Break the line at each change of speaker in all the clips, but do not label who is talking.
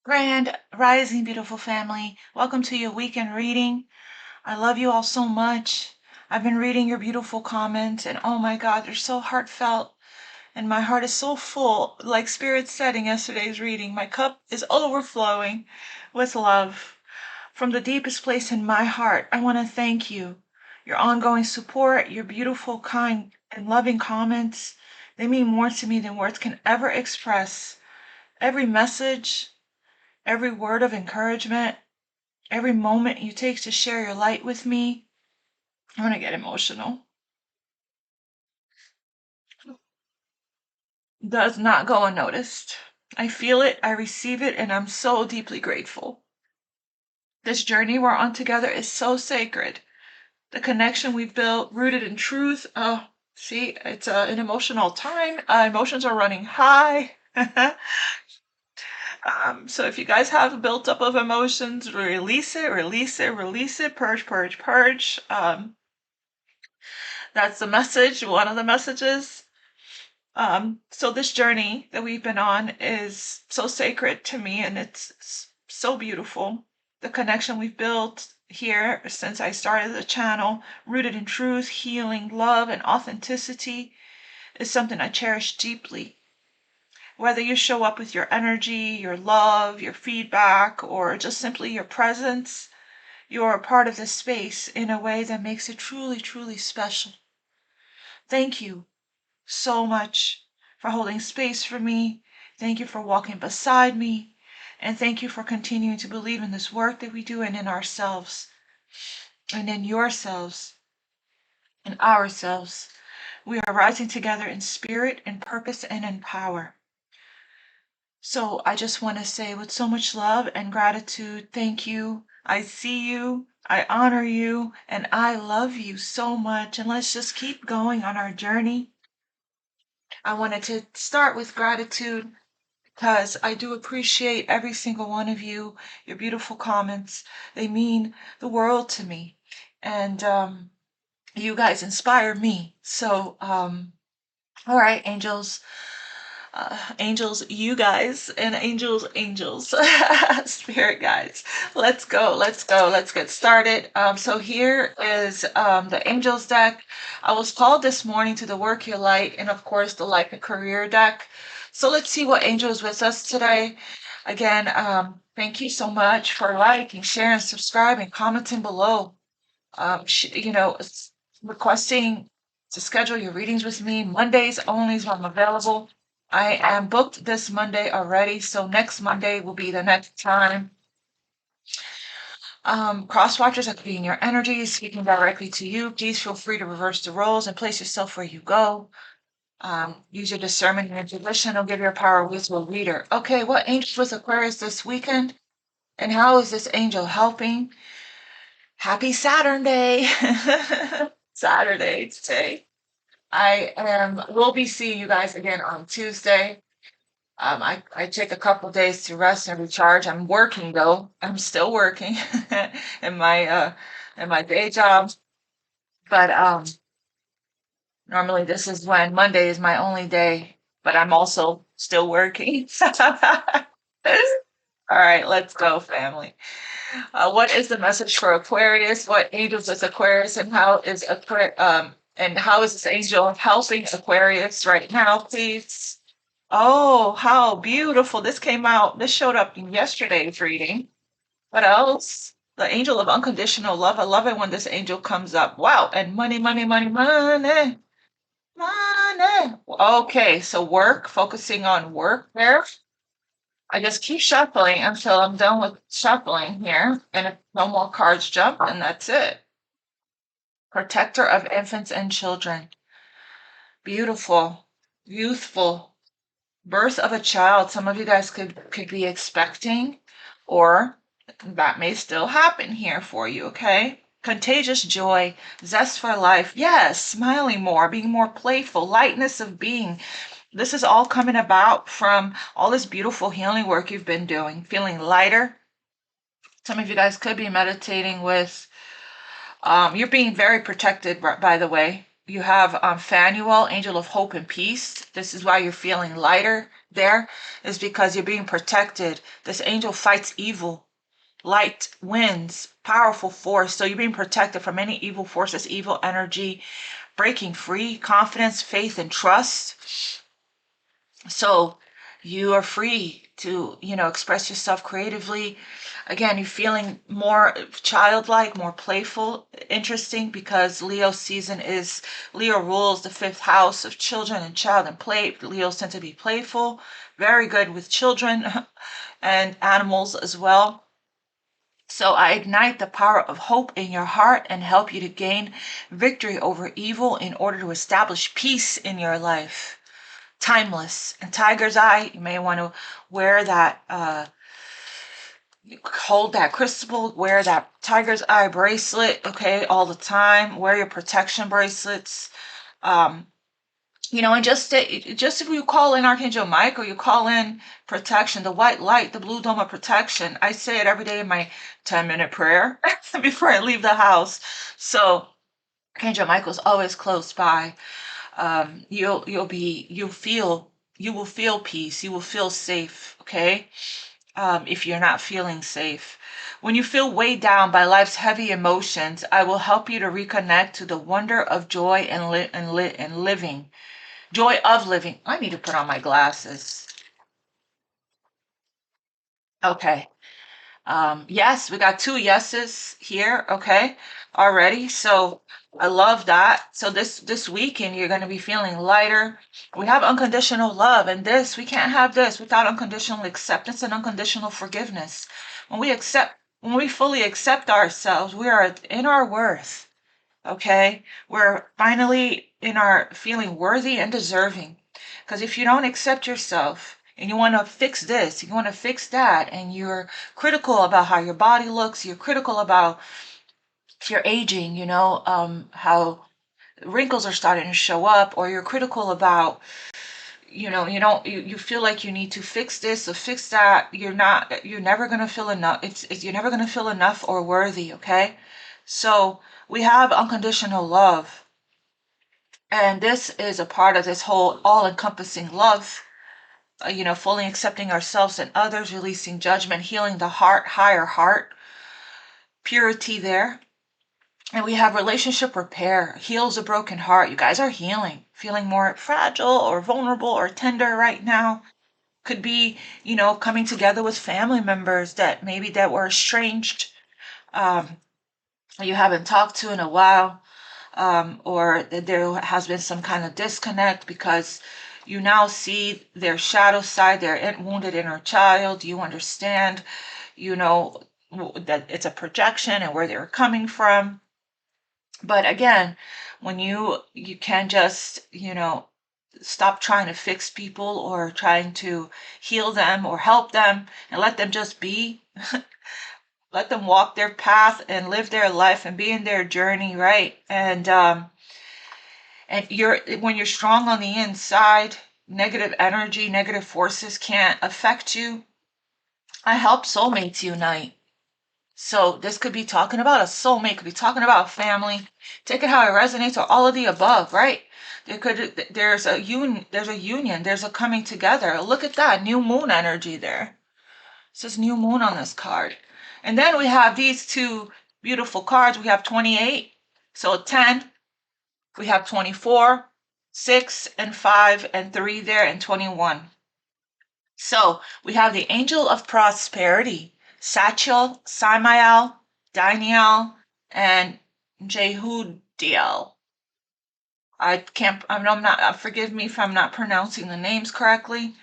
Grand Rising, beautiful family. Welcome to your weekend reading. I love you all so much. I've been reading your beautiful comments, and oh my God, they're so heartfelt. And my heart is so full. Like Spirit said in yesterday's reading, my cup is overflowing with love. From the deepest place in my heart, I want to thank you. Your ongoing support, your beautiful, kind, and loving comments, they mean more to me than words can ever express. Every message, every word of encouragement, every moment you take to share your light with me, I'm going to get emotional, does not go unnoticed. I feel it, I receive it, and I'm so deeply grateful. This journey we're on together is so sacred. The connection we've built, rooted in truth. Oh, see, it's an emotional time. Emotions are running high. So if you guys have a built up of emotions, release it, release it, release it, purge, purge, purge. That's the message, one of the messages. So this journey that we've been on is so sacred to me, and it's so beautiful. The connection we've built here since I started the channel, rooted in truth, healing, love, and authenticity, is something I cherish deeply. Whether you show up with your energy, your love, your feedback, or just simply your presence, you are a part of this space in a way that makes it truly, truly special. Thank you so much for holding space for me. Thank you for walking beside me. And thank you for continuing to believe in this work that we do and in ourselves and in yourselves and ourselves. We are rising together in spirit, in purpose, and in power. So I just want to say with so much love and gratitude, thank you. I see you, I honor you, and I love you so much. And let's just keep going on our journey. I wanted to start with gratitude because I do appreciate every single one of you, your beautiful comments. They mean the world to me. And you guys inspire me. So, all right, angels. Angels, you guys, and angels, spirit guides. Let's go, let's go, let's get started. So here is the angels deck. I was called this morning to the Work Your Light and of course the Life and Career deck. So let's see what angel is with us today. Again, thank you so much for liking, sharing, subscribing, commenting below. Requesting to schedule your readings with me. Mondays only is when I'm available. I am booked this Monday already, so next Monday will be the next time. Cross watchers that could be in your energy, speaking directly to you. Please feel free to reverse the roles and place yourself where you go. Use your discernment and intuition. It'll give your power with a reader. Okay, what angels with Aquarius this weekend? And how is this angel helping? Happy Saturn Day. Saturday today. Will be seeing you guys again on Tuesday. I take a couple days to rest and recharge. I'm working though. I'm still working in my day job. But normally this is when Monday is my only day, but I'm also still working. All right, let's go, family. What is the message for Aquarius? What angels is Aquarius, and how is this angel helping Aquarius right now, please? Oh, how beautiful. This came out. This showed up in yesterday's reading. What else? The angel of unconditional love. I love it when this angel comes up. Wow. And money, money, money, money, money. Okay, so work, focusing on work there. I just keep shuffling until I'm done with shuffling here. And if no more cards jump, then that's it. Protector of infants and children. Beautiful, youthful. Birth of a child. Some of you guys could be expecting, or that may still happen here for you, okay? Contagious joy, zest for life. Yes, smiling more, being more playful, lightness of being. This is all coming about from all this beautiful healing work you've been doing, feeling lighter. Some of you guys could be meditating with, you're being very protected, by the way. You have Phanuel, angel of hope and peace. This is why you're feeling lighter, there is because you're being protected. This angel fights evil. Light wins, powerful force. So you're being protected from any evil forces, evil energy, breaking free, confidence, faith, and trust. So you are free to, express yourself creatively. Again, you're feeling more childlike, more playful, interesting, because Leo season is, Leo rules the 5th house of children and child and play. Leos tend to be playful, very good with children and animals as well. So I ignite the power of hope in your heart and help you to gain victory over evil in order to establish peace in your life. Timeless. And tiger's eye, you may want to wear that, hold that crystal, wear that tiger's eye bracelet, okay, all the time. Wear your protection bracelets. And just if you call in Archangel Michael, you call in protection, the white light, the blue dome of protection. I say it every day in my 10-minute prayer before I leave the house. So Archangel Michael's always close by. You will feel peace. You will feel safe. Okay. If you're not feeling safe. When you feel weighed down by life's heavy emotions, I will help you to reconnect to the wonder of joy and living. Joy of living. I need to put on my glasses. Okay. Yes, we got 2 yeses here. Okay. Already. So I love that. So this weekend, you're going to be feeling lighter. We have unconditional love, and we can't have this without unconditional acceptance and unconditional forgiveness. When we fully accept ourselves, we are in our worth. Okay. We're finally in our feeling worthy and deserving. Because if you don't accept yourself and you want to fix this, you want to fix that, and you're critical about how your body looks, you're critical about your aging, how wrinkles are starting to show up, or you're critical about, you feel like you need to fix this or fix that, you're never going to feel enough. You're never going to feel enough or worthy. Okay. So we have unconditional love. And this is a part of this whole all-encompassing love, fully accepting ourselves and others, releasing judgment, healing the heart, higher heart, purity there. And we have relationship repair, heals a broken heart. You guys are healing, feeling more fragile or vulnerable or tender right now. Could be, coming together with family members that were estranged, you haven't talked to in a while. Or there has been some kind of disconnect because you now see their shadow side, their wounded inner child. You understand, that it's a projection and where they're coming from. But again, when you can just, stop trying to fix people or trying to heal them or help them and let them just be. Let them walk their path and live their life and be in their journey, right? And when you're strong on the inside, negative energy, negative forces can't affect you. I help soulmates unite. So this could be talking about a soulmate, could be talking about family. Take it how it resonates, or all of the above, right? There's a union, there's a coming together. Look at that new moon energy there. It says new moon on this card. And then we have these 2 beautiful cards. We have 28, so 10. We have 24, 6, and 5, and 3 there, and 21. So we have the angel of prosperity, Sachiel, Samael, Daniel, and Jehudiel. Forgive me if I'm not pronouncing the names correctly.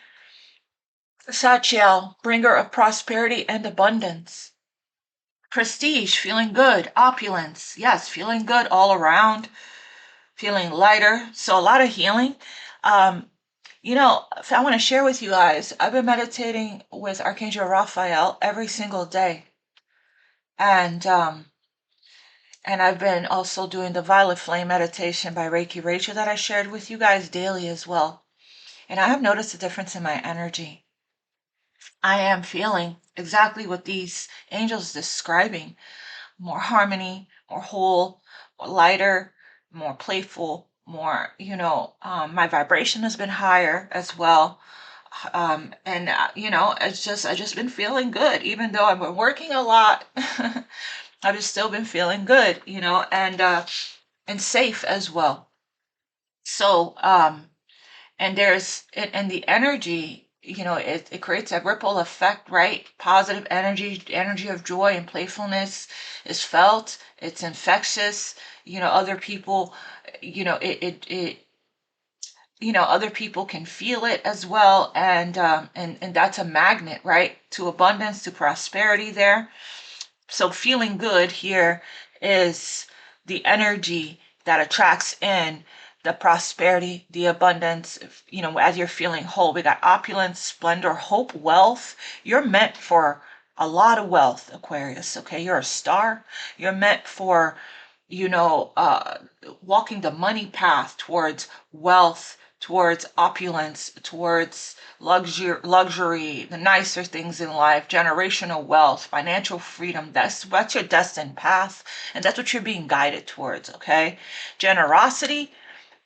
Sachiel, bringer of prosperity and abundance. Prestige, feeling good. Opulence, yes, feeling good all around, feeling lighter. So a lot of healing. I want to share with you guys, I've been meditating with Archangel Raphael every single day. And I've been also doing the Violet Flame meditation by Reiki Rachel that I shared with you guys daily as well. And I have noticed a difference in my energy. I am feeling exactly what these angels describing. More harmony, more whole, more lighter, more playful, more, my vibration has been higher as well. And I just been feeling good, even though I've been working a lot. I've just still been feeling good, and safe as well. So, and and the energy, it creates a ripple effect, right? Positive energy, energy of joy and playfulness is felt. It's infectious. Other people, other people can feel it as well, and that's a magnet, right, to abundance, to prosperity there. So feeling good here is the energy that attracts in the prosperity, the abundance, as you're feeling whole. We got opulence, splendor, hope, wealth. You're meant for a lot of wealth, Aquarius, okay? You're a star. You're meant for, walking the money path towards wealth, towards opulence, towards luxury, the nicer things in life, generational wealth, financial freedom. That's your destined path, and that's what you're being guided towards, okay? Generosity,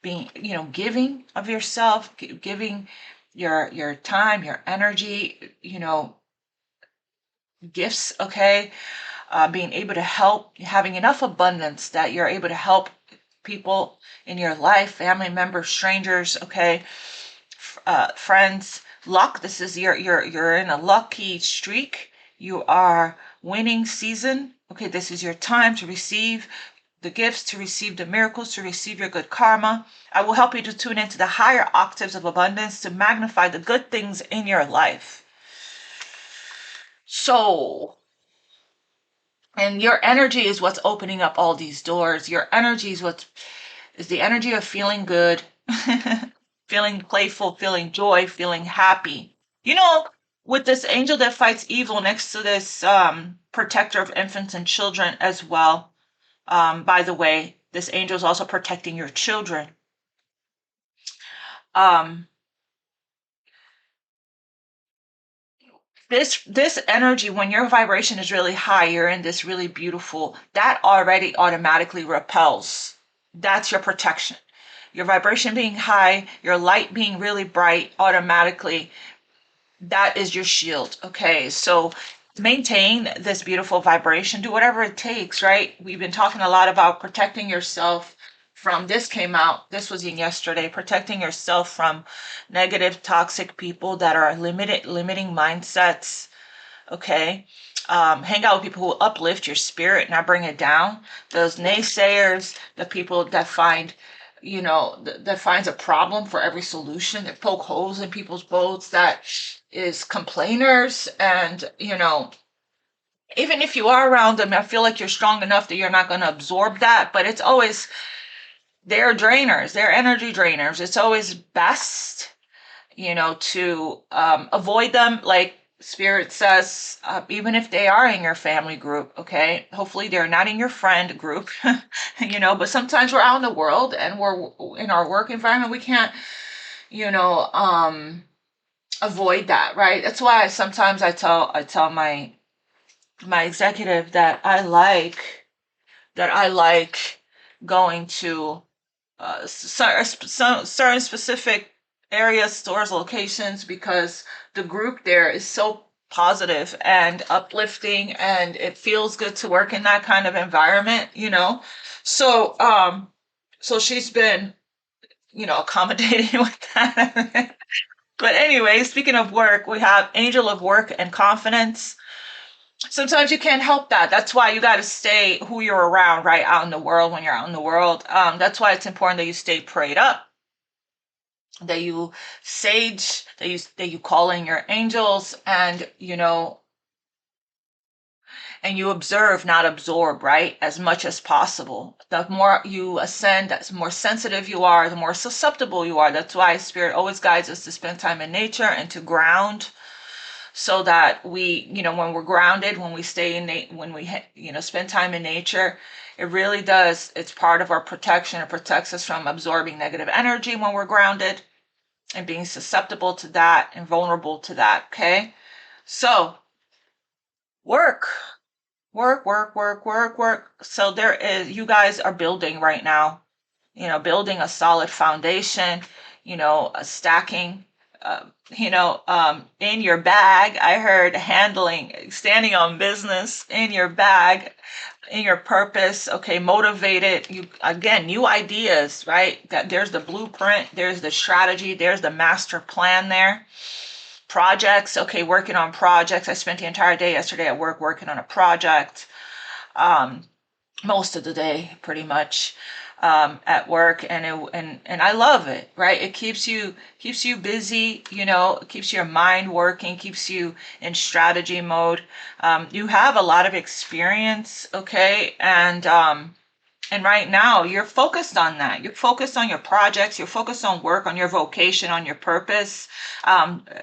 being, giving of yourself, giving your time, your energy, gifts, okay? Being able to help, having enough abundance that you're able to help people in your life, family members, strangers, okay, friends. Luck. This is you're in a lucky streak. You are winning season. Okay, this is your time to receive the gifts, to receive the miracles, to receive your good karma. I will help you to tune into the higher octaves of abundance to magnify the good things in your life. So, and your energy is what's opening up all these doors. Your energy is the energy of feeling good, feeling playful, feeling joy, feeling happy. With this angel that fights evil next to this protector of infants and children as well. By the way, this angel is also protecting your children. Um, this energy, when your vibration is really high, you're in this really beautiful, that already automatically repels. That's your protection. Your vibration being high, your light being really bright, automatically, that is your shield. Okay, so maintain this beautiful vibration, do whatever it takes, right? We've been talking a lot about protecting yourself from, this came out, this was in yesterday, protecting yourself from negative, toxic people that are limiting mindsets. Okay, hang out with people who uplift your spirit, not bring it down. Those naysayers, the people that find, that finds a problem for every solution, that poke holes in people's boats, that is complainers. And even if you are around them, I feel like you're strong enough that you're not going to absorb that, but it's always, they're drainers, they're energy drainers. It's always best, to avoid them. Like Spirit says, even if they are in your family group, okay, hopefully they're not in your friend group, but sometimes we're out in the world and we're in our work environment. We can't, avoid that, right? That's why sometimes I tell my executive that I like going to certain specific areas, stores, locations, because the group there is so positive and uplifting, and it feels good to work in that kind of environment. So so she's been, accommodating with that. But anyway, speaking of work, we have Angel of Work and Confidence. Sometimes you can't help that. That's why you got to stay who you're around, right, out in the world. When you're out in the world, that's why it's important that you stay prayed up, that you that you call in your angels, and and you observe, not absorb, right, as much as possible. The more you ascend, the more sensitive you are, the more susceptible you are. That's why Spirit always guides us to spend time in nature and to ground, so that we, when we're grounded, when we stay when we, spend time in nature, it really does, it's part of our protection. It protects us from absorbing negative energy when we're grounded and being susceptible to that and vulnerable to that. Okay, so work, work. So you guys are building right now, building a solid foundation, stacking, in your bag. I heard handling, standing on business, in your bag, in your purpose. Okay, motivated. You again, new ideas, right? That there's the blueprint, there's the strategy, there's the master plan there. Projects, okay, working on projects. I spent the entire day yesterday at work working on a project. Um, Most of the day, pretty much, at work, and I love it. Right, it keeps you busy. It keeps your mind working, keeps you in strategy mode. You have a lot of experience, okay, and right now you're focused on that. You're focused on your projects. You're focused on work, on your vocation, on your purpose.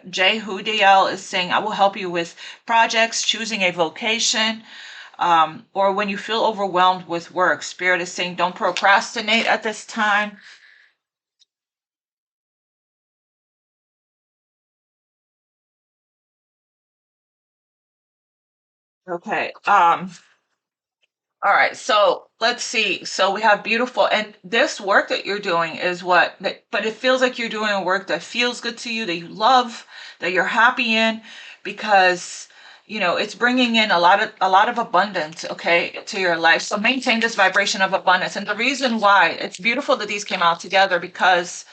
Jay Hudiel is saying, I will help you with projects, choosing a vocation, or when you feel overwhelmed with work. Spirit is saying, don't procrastinate at this time. Okay. All right. So let's see. So we have beautiful, and this work that you're doing is but it feels like you're doing a work that feels good to you, that you love, that you're happy in, because it's bringing in a lot of abundance, okay, to your life. So maintain this vibration of abundance. And the reason why it's beautiful that these came out together, because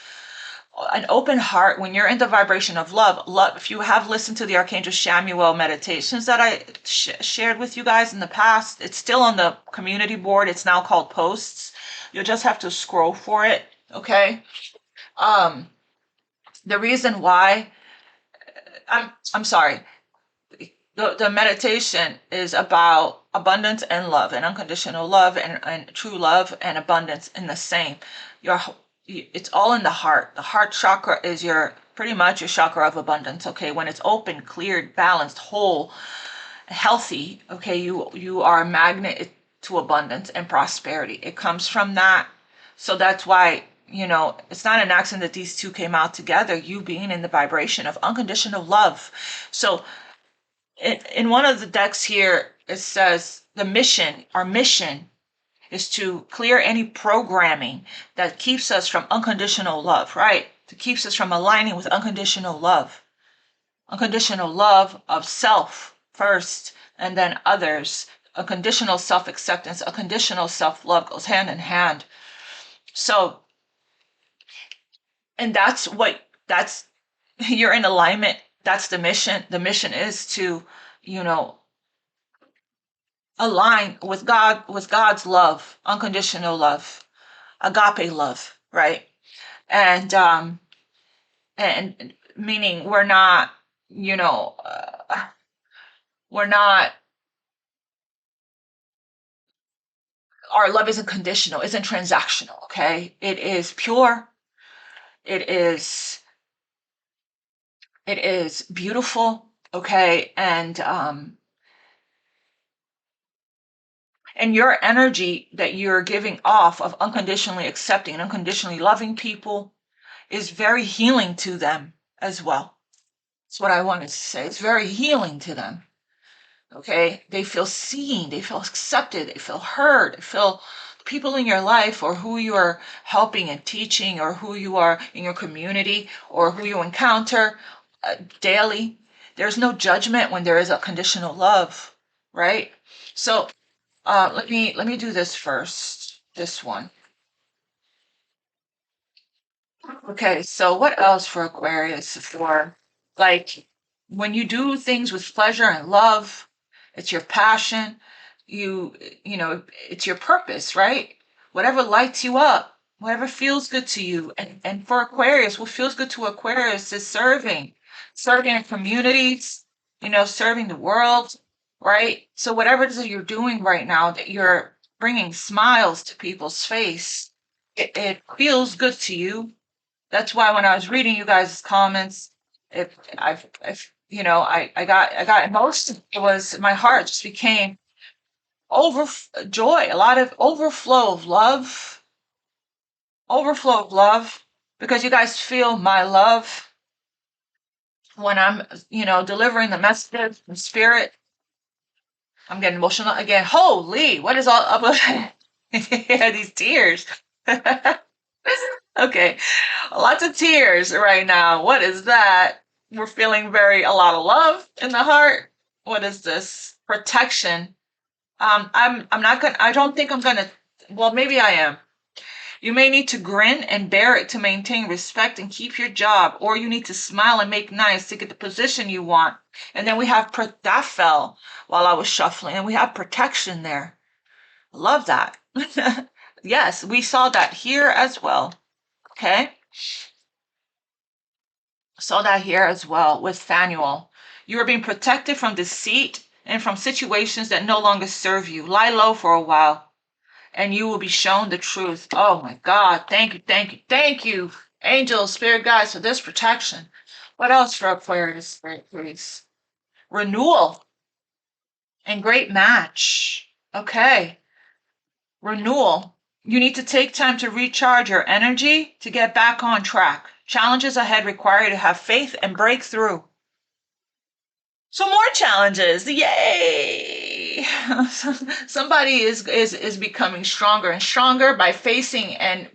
an open heart, when you're in the vibration of love, if you have listened to the Archangel Samuel meditations that I shared with you guys in the past, it's still on the community board. It's now called Posts. You'll just have to scroll for it. Okay. um the reason why, I'm sorry, the meditation is about abundance and love, and unconditional love, and true love and abundance in the same. Your it's all in the heart. The heart chakra is your pretty much your chakra of abundance. Okay, when it's open, cleared, balanced, whole, healthy. Okay, you are a magnet to abundance and prosperity. It comes from that. So that's why it's not an accident that these two came out together. You being in the vibration of unconditional love. So in one of the decks here, it says our mission is to clear any programming that keeps us from unconditional love, right? That keeps us from aligning with unconditional love. Unconditional love of self first and then others. Unconditional self-acceptance, unconditional self-love goes hand in hand. So, and that's you're in alignment. That's the mission. The mission is to, you know, align with God, with God's love, unconditional love, agape love, right? And and meaning you know, uh, we're not our love isn't conditional, isn't transactional, okay? It is pure, it is beautiful, okay? And your energy that you're giving off of unconditionally accepting and unconditionally loving people is very healing to them as well. That's what I wanted to say. It's very healing to them. Okay, they feel seen, they feel accepted, they feel heard, they feel people in your life, or who you are helping and teaching, or who you are in your community, or who you encounter daily. There's no judgment when there is a conditional love, right? So let me do this first, this one. Okay, so what else for Aquarius? For, like, when you do things with pleasure and love, it's your passion, you it's your purpose, right? Whatever lights you up, whatever feels good to you. And for Aquarius, what feels good to Aquarius is serving in communities, serving the world, right? So whatever it is that you're doing right now, that you're bringing smiles to people's face, it feels good to you. That's why when I was reading you guys' comments, if I got emotional. It was, my heart just became over joy, a lot of overflow of love, because you guys feel my love when I'm, delivering the messages from spirit. I'm getting emotional again. Holy, what is all up with these tears? Okay, lots of tears right now. What is that? We're feeling a lot of love in the heart. What is this? Protection. I'm not gonna, I don't think I'm gonna, well, maybe I am. You may need to grin and bear it to maintain respect and keep your job, or you need to smile and make nice to get the position you want. And then we have, that fell while I was shuffling, and we have protection there. Love that. Yes, we saw that here as well. Okay. Saw that here as well with Fanuel. You are being protected from deceit and from situations that no longer serve you. Lie low for a while and you will be shown the truth. Oh my God. Thank you, thank you, thank you, angels, spirit guides, for this protection. What else for Aquarius, spirit please? Renewal and great match. Okay. Renewal. You need to take time to recharge your energy to get back on track. Challenges ahead require you to have faith and break through. So more challenges. Yay! Somebody is becoming stronger and stronger by facing and,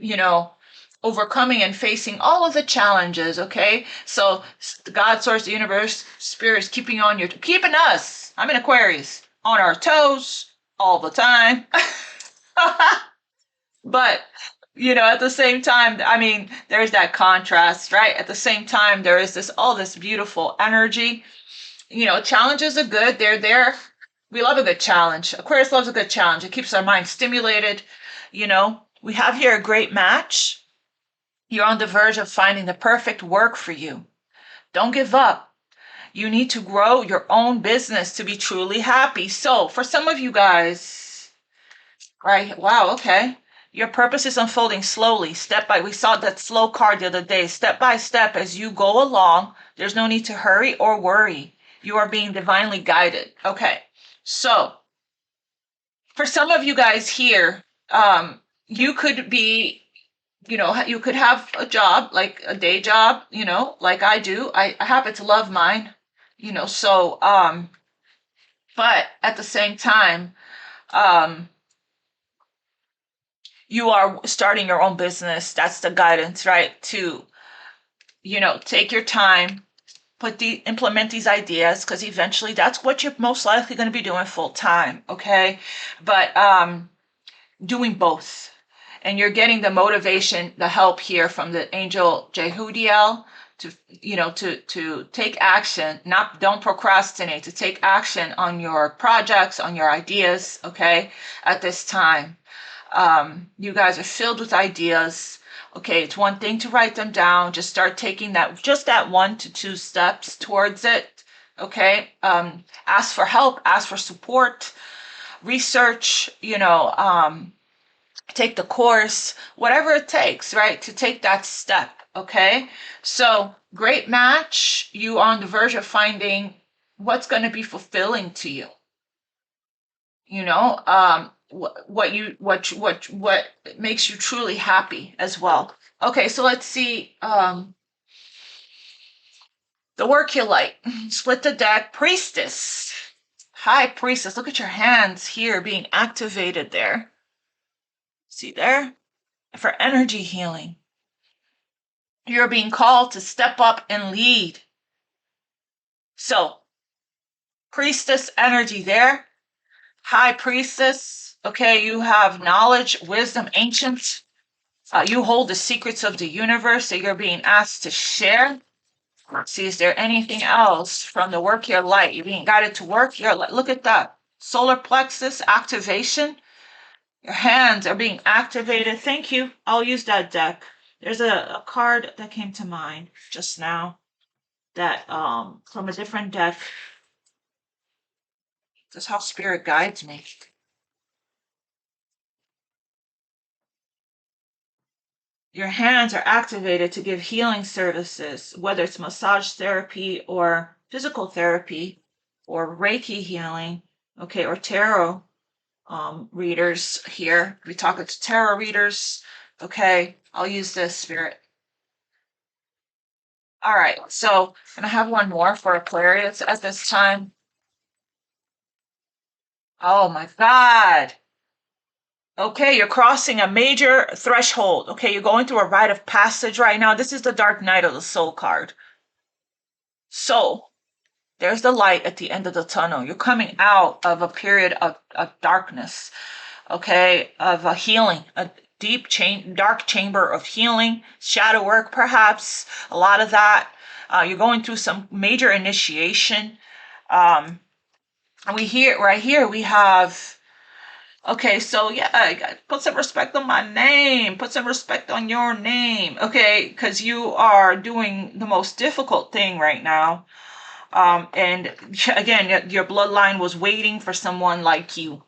overcoming and facing all of the challenges, okay? So God, source, the universe, spirit is keeping us, I'm in Aquarius, on our toes all the time. But, at the same time, I mean, there's that contrast, right? At the same time, there is all this beautiful energy. Challenges are good. They're there. We love a good challenge. Aquarius loves a good challenge. It keeps our mind stimulated. We have here a great match. You're on the verge of finding the perfect work for you. Don't give up. You need to grow your own business to be truly happy. So for some of you guys, right? Wow. Okay. Your purpose is unfolding slowly, step by. We saw that slow card the other day. Step by step as you go along. There's no need to hurry or worry. You are being divinely guided. Okay. So for some of you guys here, you could be, you could have a job, like a day job, like I do. I happen to love mine, so, but at the same time, um, you are starting your own business. That's the guidance, right? To, take your time, implement these ideas, because eventually that's what you're most likely going to be doing full time. Okay. But doing both, and you're getting the motivation, the help here from the angel Jehudiel to, to take action, don't procrastinate, to take action on your projects, on your ideas. Okay. At this time, you guys are filled with ideas. Okay, it's one thing to write them down. Just start taking just that 1 to 2 steps towards it. Okay, ask for help, ask for support, research, take the course, whatever it takes, right, to take that step. Okay, so great match. You are on the verge of finding what's going to be fulfilling to you. What makes you truly happy as well. Okay, so let's see, the work you like. Split the deck. Priestess. Hi, Priestess. Look at your hands here being activated there. See there? For energy healing. You're being called to step up and lead. So, Priestess energy there. High Priestess. Okay, you have knowledge, wisdom, ancient. You hold the secrets of the universe that you're being asked to share. See, is there anything else from the work your light? You're being guided to work your light. Look at that. Solar plexus activation. Your hands are being activated. Thank you. I'll use that deck. There's a card that came to mind just now that from a different deck. That's how spirit guides me. Your hands are activated to give healing services, whether it's massage therapy or physical therapy or Reiki healing, okay, or tarot readers here. We talk to tarot readers. Okay, I'll use this, spirit. All right, so I'm gonna have one more for Aquarius at this time. Oh my God. Okay, you're crossing a major threshold. Okay, you're going through a rite of passage right now. This is the Dark Night of the Soul card. So there's the light at the end of the tunnel. You're coming out of a period of darkness, okay, of a healing, a deep dark chamber of healing, shadow work perhaps, a lot of that. You're going through some major initiation. And right here, we have, okay, so yeah, put some respect on my name, put some respect on your name, okay, because you are doing the most difficult thing right now. And again, your bloodline was waiting for someone like you.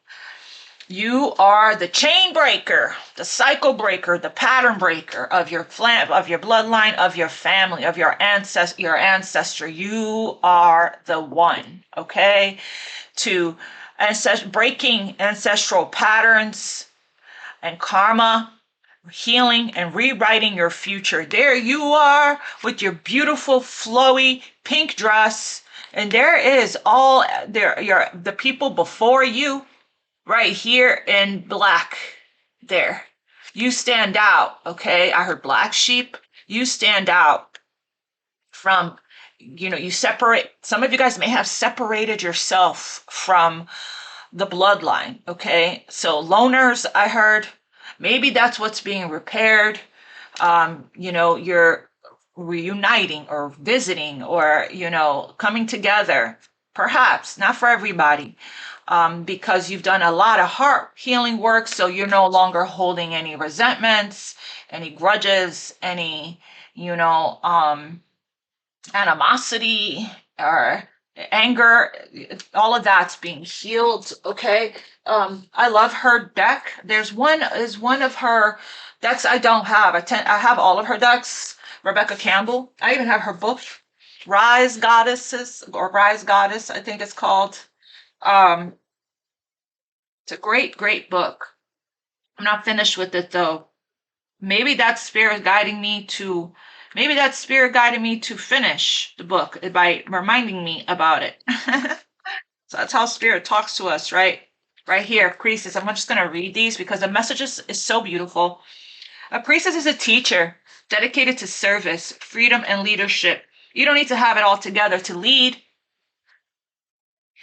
You are the chain breaker, the cycle breaker, the pattern breaker of your bloodline, of your family, of your ancestry. You are the one, okay, to breaking ancestral patterns and karma, healing and rewriting your future. There you are with your beautiful flowy pink dress, and there is all the people before you right here in black. There, you stand out. Okay, I heard black sheep. You stand out from, you separate. Some of you guys may have separated yourself from the bloodline. Okay, so loners, I heard, maybe that's what's being repaired. You're reuniting or visiting or coming together, perhaps not for everybody, because you've done a lot of heart healing work, so you're no longer holding any resentments, any grudges, any you know animosity or anger. All of that's being healed. Okay. I love her deck. There's one of her decks I don't have. I have all of her decks. Rebecca Campbell. I even have her book, Rise Goddesses, or Rise Goddess, I think it's called. um it's a great book. I'm not finished with it though. Maybe that spirit guiding me to maybe that spirit guided me to finish the book by reminding me about it. So that's how spirit talks to us, right? Right here, priestess. I'm just going to read these because the message is so beautiful. A priestess is a teacher dedicated to service, freedom, and leadership. You don't need to have it all together to lead.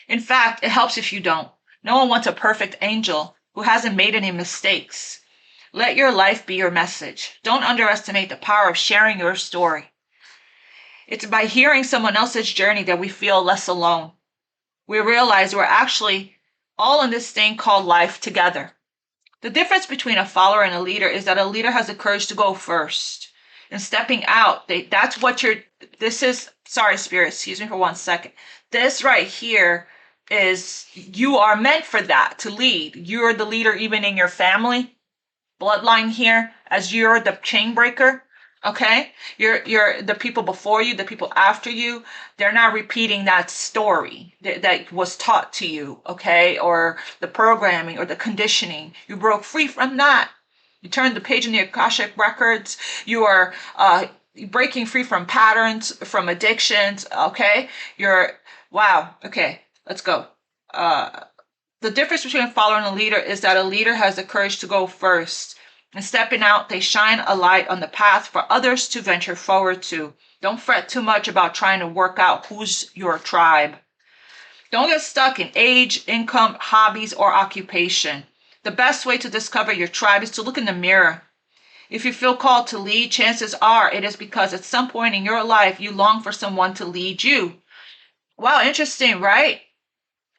In fact, it helps if you don't. No one wants a perfect angel who hasn't made any mistakes. Let your life be your message. Don't underestimate the power of sharing your story. It's by hearing someone else's journey that we feel less alone. We realize we're actually all in this thing called life together. The difference between a follower and a leader is that a leader has the courage to go first. And stepping out, that's what this is, sorry, spirit, excuse me for 1 second. This right here is, you are meant for that, to lead. You're the leader even in your family bloodline here, as you're the chain breaker. Okay, you're the people before you, the people after you, they're not repeating that story that was taught to you, okay, or the programming or the conditioning. You broke free from that. You turned the page in the Akashic records. You are breaking free from patterns, from addictions. Okay, wow. Okay, let's go. The difference between a follower and a leader is that a leader has the courage to go first. And stepping out, they shine a light on the path for others to venture forward to. Don't fret too much about trying to work out who's your tribe. Don't get stuck in age, income, hobbies, or occupation. The best way to discover your tribe is to look in the mirror. If you feel called to lead, chances are it is because at some point in your life you long for someone to lead you. Wow, interesting, right?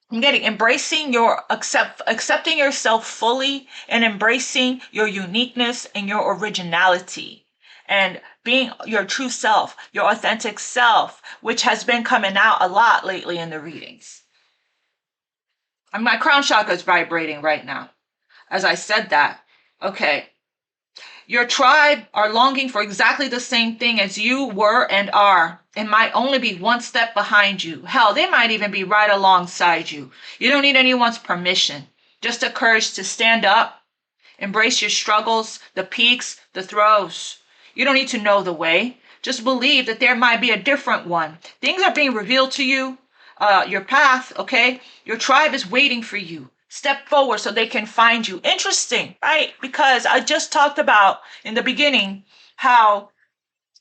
I'm getting accepting yourself fully and embracing your uniqueness and your originality and being your true self, your authentic self, which has been coming out a lot lately in the readings. And my crown chakra is vibrating right now as I said that. Okay. Your tribe are longing for exactly the same thing as you were and are, and might only be one step behind you. Hell, they might even be right alongside you. You don't need anyone's permission, just the courage to stand up, embrace your struggles, the peaks, the throws. You don't need to know the way. Just believe that there might be a different one. Things are being revealed to you, your path, okay? Your tribe is waiting for you. Step forward so they can find you. Interesting, right? Because I just talked about in the beginning how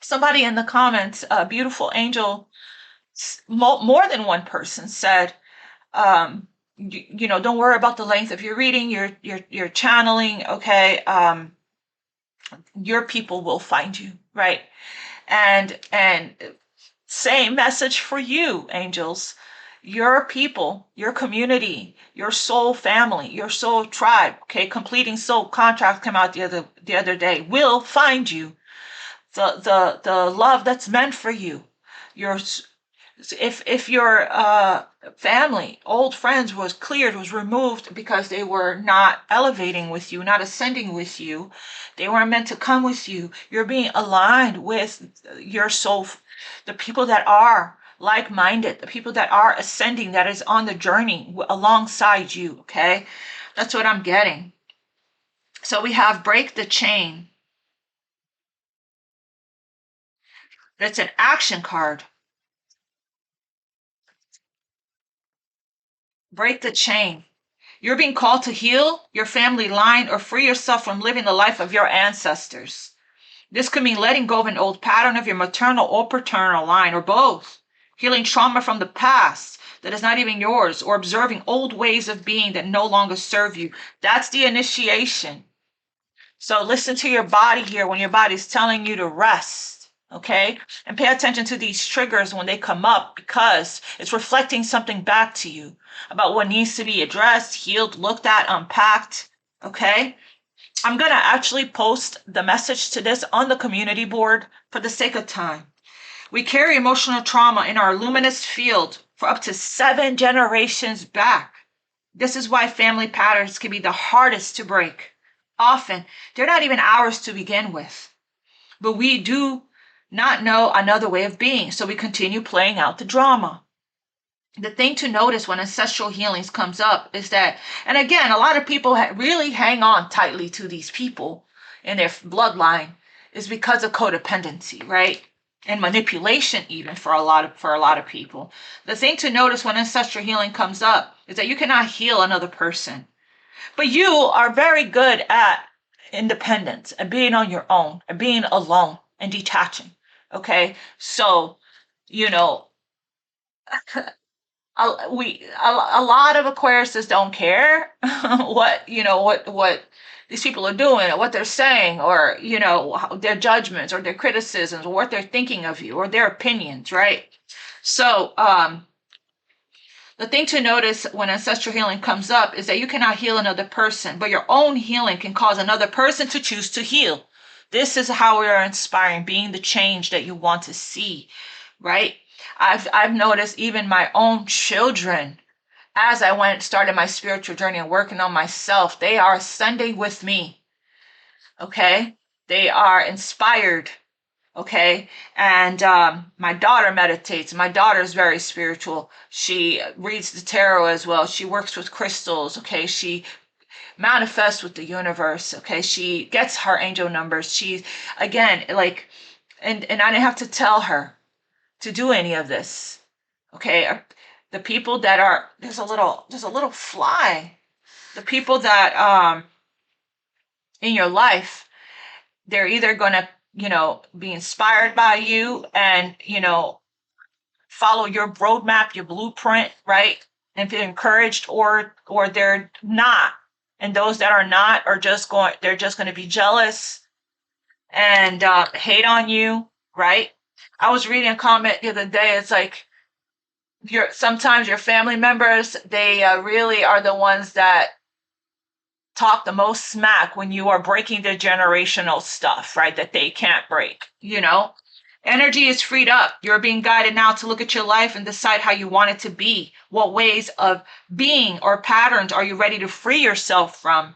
somebody in the comments, a beautiful angel, more than one person said, don't worry about the length of your reading, your channeling, okay? Your people will find you, right? And same message for you, angels. Your people, your community, your soul family, your soul tribe, okay, completing soul contract came out the other day, will find you. The love that's meant for you. Your if your family, old friends was cleared, was removed because they were not elevating with you, not ascending with you, they weren't meant to come with you. You're being aligned with your soul, the people that are like-minded, the people that are ascending, that is on the journey alongside you, okay? That's what I'm getting. So we have break the chain. That's an action card. Break the chain. You're being called to heal your family line or free yourself from living the life of your ancestors. This could mean letting go of an old pattern of your maternal or paternal line, or both. Healing trauma from the past that is not even yours, or observing old ways of being that no longer serve you. That's the initiation. So listen to your body here when your body's telling you to rest, okay? And pay attention to these triggers when they come up, because it's reflecting something back to you about what needs to be addressed, healed, looked at, unpacked, okay? I'm going to actually post the message to this on the community board for the sake of time. We carry emotional trauma in our luminous field for up to 7 generations back. This is why family patterns can be the hardest to break. Often, they're not even ours to begin with. But we do not know another way of being, so we continue playing out the drama. The thing to notice when ancestral healings comes up is that, and again, a lot of people really hang on tightly to these people in their bloodline, is because of codependency, right? And manipulation, even for a lot of people. The thing to notice when ancestral healing comes up is that you cannot heal another person, but you are very good at independence and being on your own and being alone and detaching. Okay, so you know a lot of Aquariuses don't care what these people are doing or what they're saying, or their judgments or their criticisms or what they're thinking of you or their opinions, right? So the thing to notice when ancestral healing comes up is that you cannot heal another person, but your own healing can cause another person to choose to heal. This is how we are inspiring, being the change that you want to see, right? I've noticed even my own children, as I started my spiritual journey and working on myself, they are ascending with me. Okay? They are inspired. Okay? And my daughter meditates. My daughter is very spiritual. She reads the tarot as well. She works with crystals. Okay? She manifests with the universe. Okay? She gets her angel numbers. She, again, like, and I didn't have to tell her to do any of this. Okay, the people that are there's a little fly. The people that in your life, they're either gonna be inspired by you and follow your roadmap, your blueprint, right, and feel encouraged, or they're not. And those that are not are they're just going to be jealous and hate on you, right? I was reading a comment the other day. It's like sometimes your family members, they really are the ones that talk the most smack when you are breaking the generational stuff, right? That they can't break. Energy is freed up. You're being guided now to look at your life and decide how you want it to be. What ways of being or patterns are you ready to free yourself from?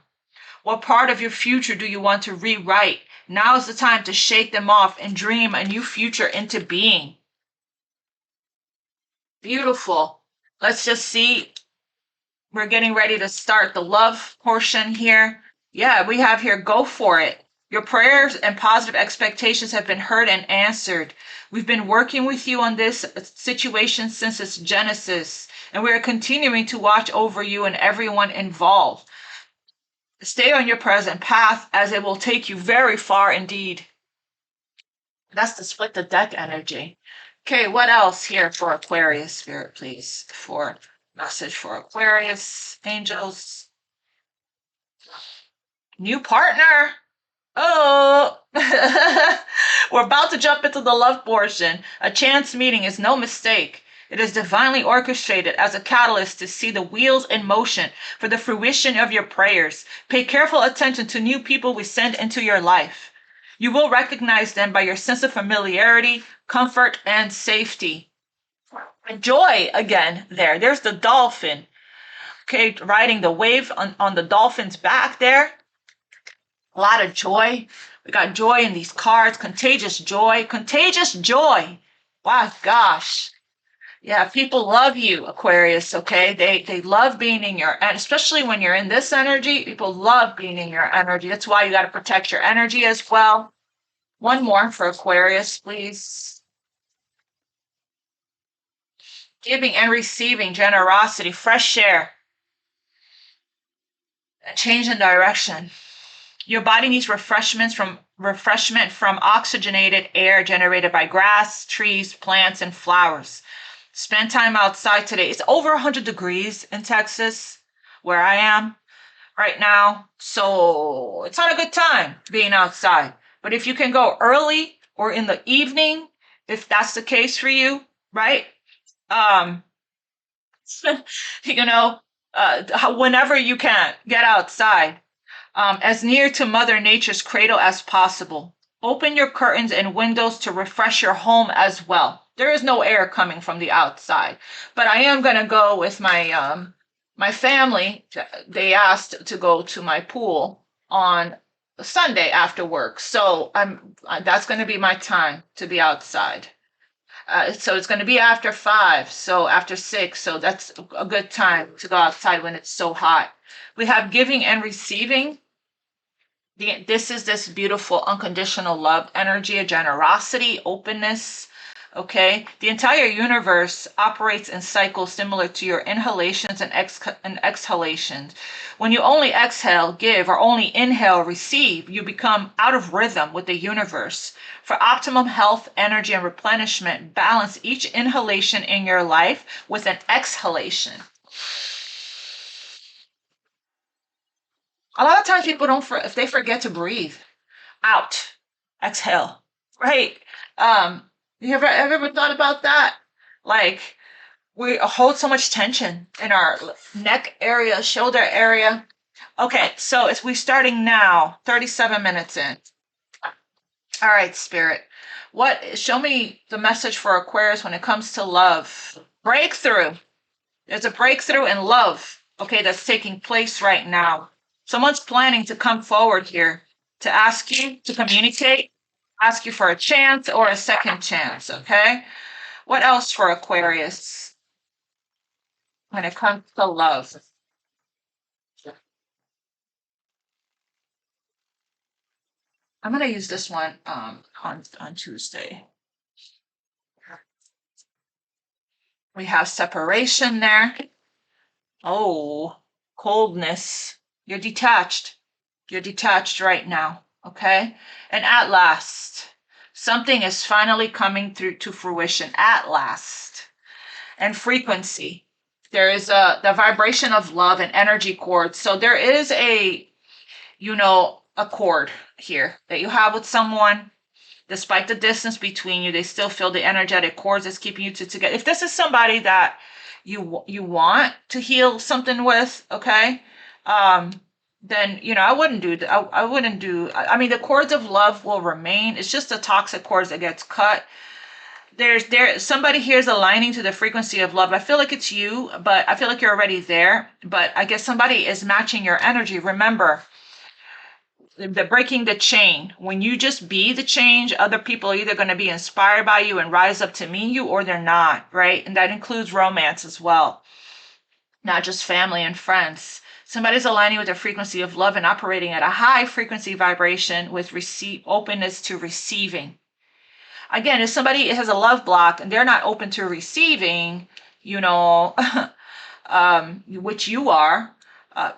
What part of your future do you want to rewrite? Now is the time to shake them off and dream a new future into being. Beautiful. Let's just see. We're getting ready to start the love portion here. Yeah, we have here, go for it. Your prayers and positive expectations have been heard and answered. We've been working with you on this situation since its genesis. and we are continuing to watch over you and everyone involved. Stay on your present path, as it will take you very far indeed. That's the split the deck energy. Okay, what else here for Aquarius, Spirit, please? For message for Aquarius, angels. New partner. Oh, we're about to jump into the love portion. A chance meeting is no mistake. It is divinely orchestrated as a catalyst to see the wheels in motion for the fruition of your prayers. Pay careful attention to new people we send into your life. You will recognize them by your sense of familiarity, comfort, and safety. Joy again there. There's the dolphin. Okay, riding the wave on the dolphin's back there. A lot of joy. We got joy in these cards. Contagious joy. Contagious joy. Wow, gosh. Yeah, people love you, Aquarius, okay? They love being in your, and especially when you're in this energy, people love being in your energy. That's why you got to protect your energy as well. One more for Aquarius, please. Giving and receiving, generosity, fresh air, a change in direction. Your body needs refreshment from oxygenated air generated by grass, trees, plants, and flowers. Spend time outside today. It's over 100 degrees in Texas, where I am right now. So it's not a good time being outside. But if you can go early or in the evening, if that's the case for you, right? You know, whenever you can, get outside. As near to Mother Nature's cradle as possible. Open your curtains and windows to refresh your home as well. There is no air coming from the outside, but I am going to go with my family. They asked to go to my pool on Sunday after work, so that's going to be my time to be outside. So it's going to be after 5, so after 6, so that's a good time to go outside when it's so hot. We have giving and receiving. This is this beautiful unconditional love energy of generosity, openness. Okay, the entire universe operates in cycles similar to your inhalations and exhalations. When you only exhale, give, or only inhale, receive, you become out of rhythm with the universe. For optimum health, energy, and replenishment, balance each inhalation in your life with an exhalation. A lot of times people if they forget to breathe out, exhale, right? You ever thought about that? Like, we hold so much tension in our neck area, shoulder area. Okay, so we starting now, 37 minutes in. All right, Spirit. Show me the message for Aquarius when it comes to love. Breakthrough. There's a breakthrough in love, okay, that's taking place right now. Someone's planning to come forward here to ask you to communicate, ask you for a chance or a second chance, okay? What else for Aquarius when it comes to love? I'm going to use this one on Tuesday. We have separation there. Oh, coldness. You're detached. You're detached right now, okay? And at last, something is finally coming through to fruition at last. And frequency. There is the vibration of love and energy cords. So there is a cord here that you have with someone. Despite the distance between you, they still feel the energetic cords that's keeping you together. If this is somebody that you want to heal something with, okay, then I wouldn't do that. I wouldn't do. I mean, the cords of love will remain. It's just the toxic cords that gets cut. Somebody here is aligning to the frequency of love. I feel like it's you, but I feel like you're already there. But I guess somebody is matching your energy. Remember, the breaking the chain. When you just be the change, other people are either going to be inspired by you and rise up to meet you, or they're not, right? And that includes romance as well, not just family and friends. Somebody's aligning with the frequency of love and operating at a high frequency vibration with openness to receiving. Again, if somebody has a love block and they're not open to receiving, which you are. Uh,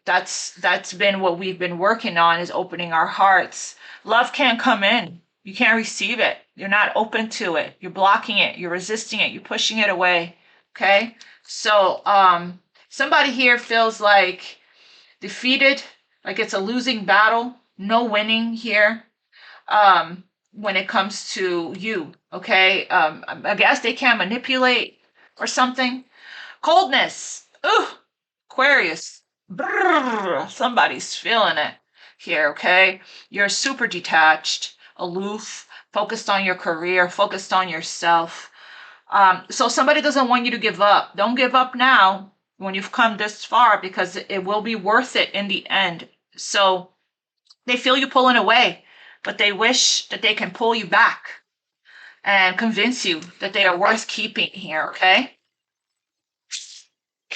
that's been what we've been working on, is opening our hearts. Love can't come in. You can't receive it. You're not open to it. You're blocking it. You're resisting it. You're pushing it away. Okay. So somebody here feels like defeated, like it's a losing battle, no winning here. When it comes to you, okay? I guess they can't manipulate or something. Coldness. Ooh, Aquarius. Brrr, somebody's feeling it here, okay? You're super detached, aloof, focused on your career, focused on yourself. So somebody doesn't want you to give up. Don't give up now when you've come this far, because it will be worth it in the end. So they feel you pulling away, but they wish that they can pull you back and convince you that they are worth keeping here, okay?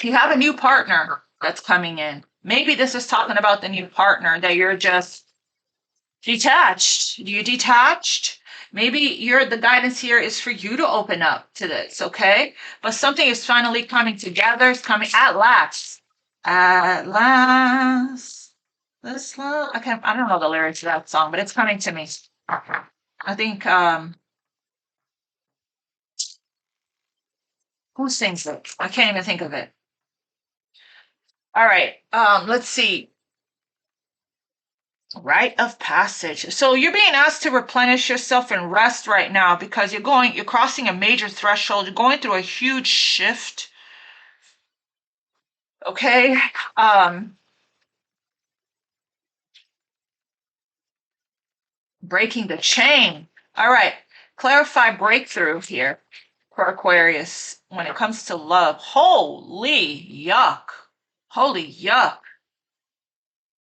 You have a new partner that's coming in. Maybe this is talking about the new partner, that you're just detached. You're detached. Maybe the guidance here is for you to open up to this, okay? But something is finally coming together. It's coming at last. At last. This love. I don't know the lyrics to that song, but it's coming to me. I think who sings it? I can't even think of it. All right. Let's see. Rite of passage. So you're being asked to replenish yourself and rest right now, because you're crossing a major threshold. You're going through a huge shift. Okay. Breaking the chain. All right. Clarify breakthrough here for Aquarius when it comes to love. Holy yuck. Holy yuck.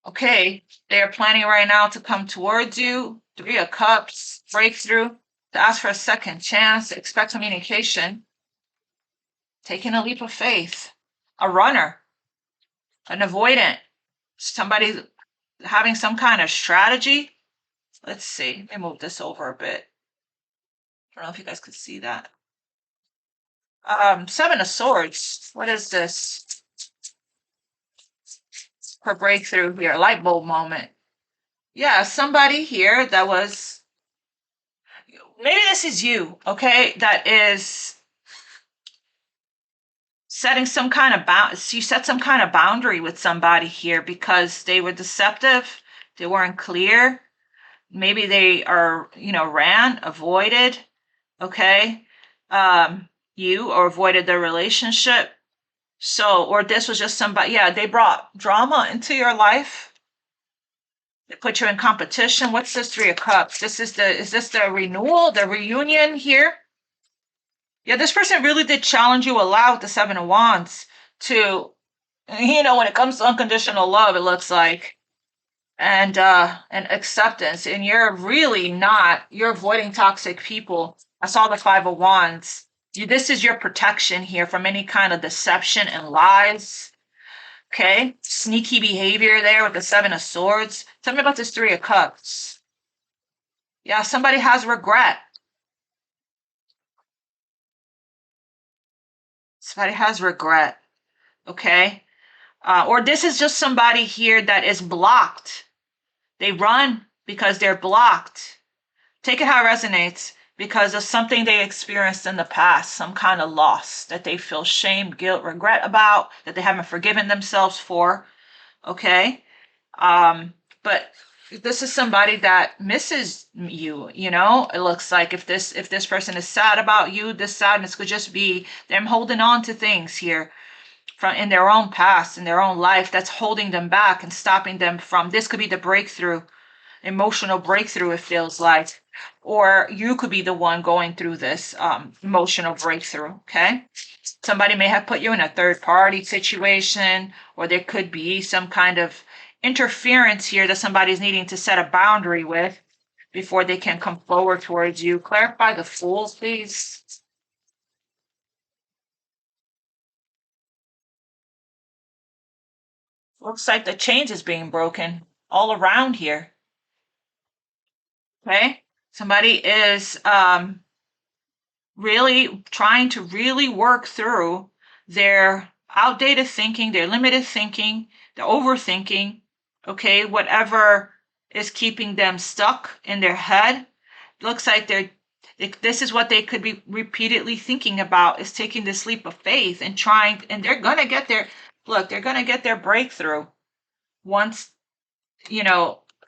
Okay. They are planning right now to come towards you. 3 of Cups, breakthrough, to ask for a second chance, expect communication, taking a leap of faith, a runner, an avoidant, somebody having some kind of strategy. Let's see. Let me move this over a bit. I don't know if you guys could see that. 7 of Swords. What is this? For breakthrough here, light bulb moment. Yeah, somebody here that was, maybe this is you, okay, that is setting some kind of you set some kind of boundary with somebody here because they were deceptive, they weren't clear. Maybe they are, ran, avoided, okay, you, or avoided the relationship. So, or this was just somebody, yeah, they brought drama into your life. They put you in competition. What's this 3 of Cups? Is this the renewal, the reunion here? Yeah, this person really did challenge you a lot with the 7 of Wands to, when it comes to unconditional love, it looks like, and acceptance. And you're really not, you're avoiding toxic people. I saw the 5 of Wands. This is your protection here from any kind of deception and lies. Okay, sneaky behavior there with the 7 of Swords. Tell me about this 3 of Cups. Yeah, somebody has regret. Somebody has regret. Okay. Or this is just somebody here that is blocked. They run because they're blocked. Take it how it resonates, because of something they experienced in the past, some kind of loss that they feel shame, guilt, regret about, that they haven't forgiven themselves for. Okay. But this is somebody that misses you, it looks like, if this person is sad about you, this sadness could just be them holding on to things here from in their own past, in their own life, that's holding them back and stopping them from, this could be the breakthrough, emotional breakthrough, it feels like, or you could be the one going through this emotional breakthrough. Okay, somebody may have put you in a third party situation, or there could be some kind of interference here that somebody's needing to set a boundary with before they can come forward towards you. Clarify the Fool, please. Looks like the chains is being broken all around here. Okay, somebody is really trying to really work through their outdated thinking, their limited thinking, their overthinking, okay, whatever is keeping them stuck in their head. Looks like this is what they could be repeatedly thinking about, is taking this leap of faith and trying, and they're gonna get they're gonna get their breakthrough once,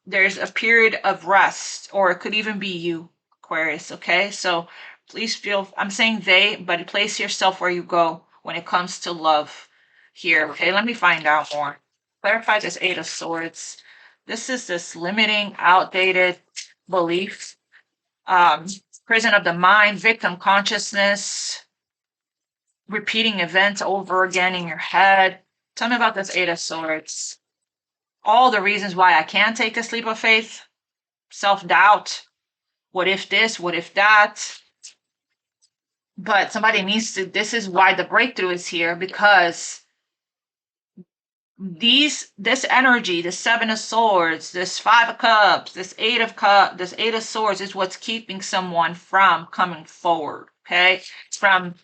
there's a period of rest, or it could even be you, Aquarius, okay? So please feel, I'm saying they, but place yourself where you go when it comes to love here, okay? Let me find out more. Clarify this Eight of Swords. This is this limiting, outdated belief, prison of the mind, victim consciousness, repeating events over again in your head. Tell me about this Eight of Swords. All the reasons why I can't take a leap of faith, self-doubt, what if this, what if that. But somebody needs to, this is why the breakthrough is here, because this energy, the Seven of Swords, this Five of Cups, this Eight of Swords is what's keeping someone from coming forward, okay? From,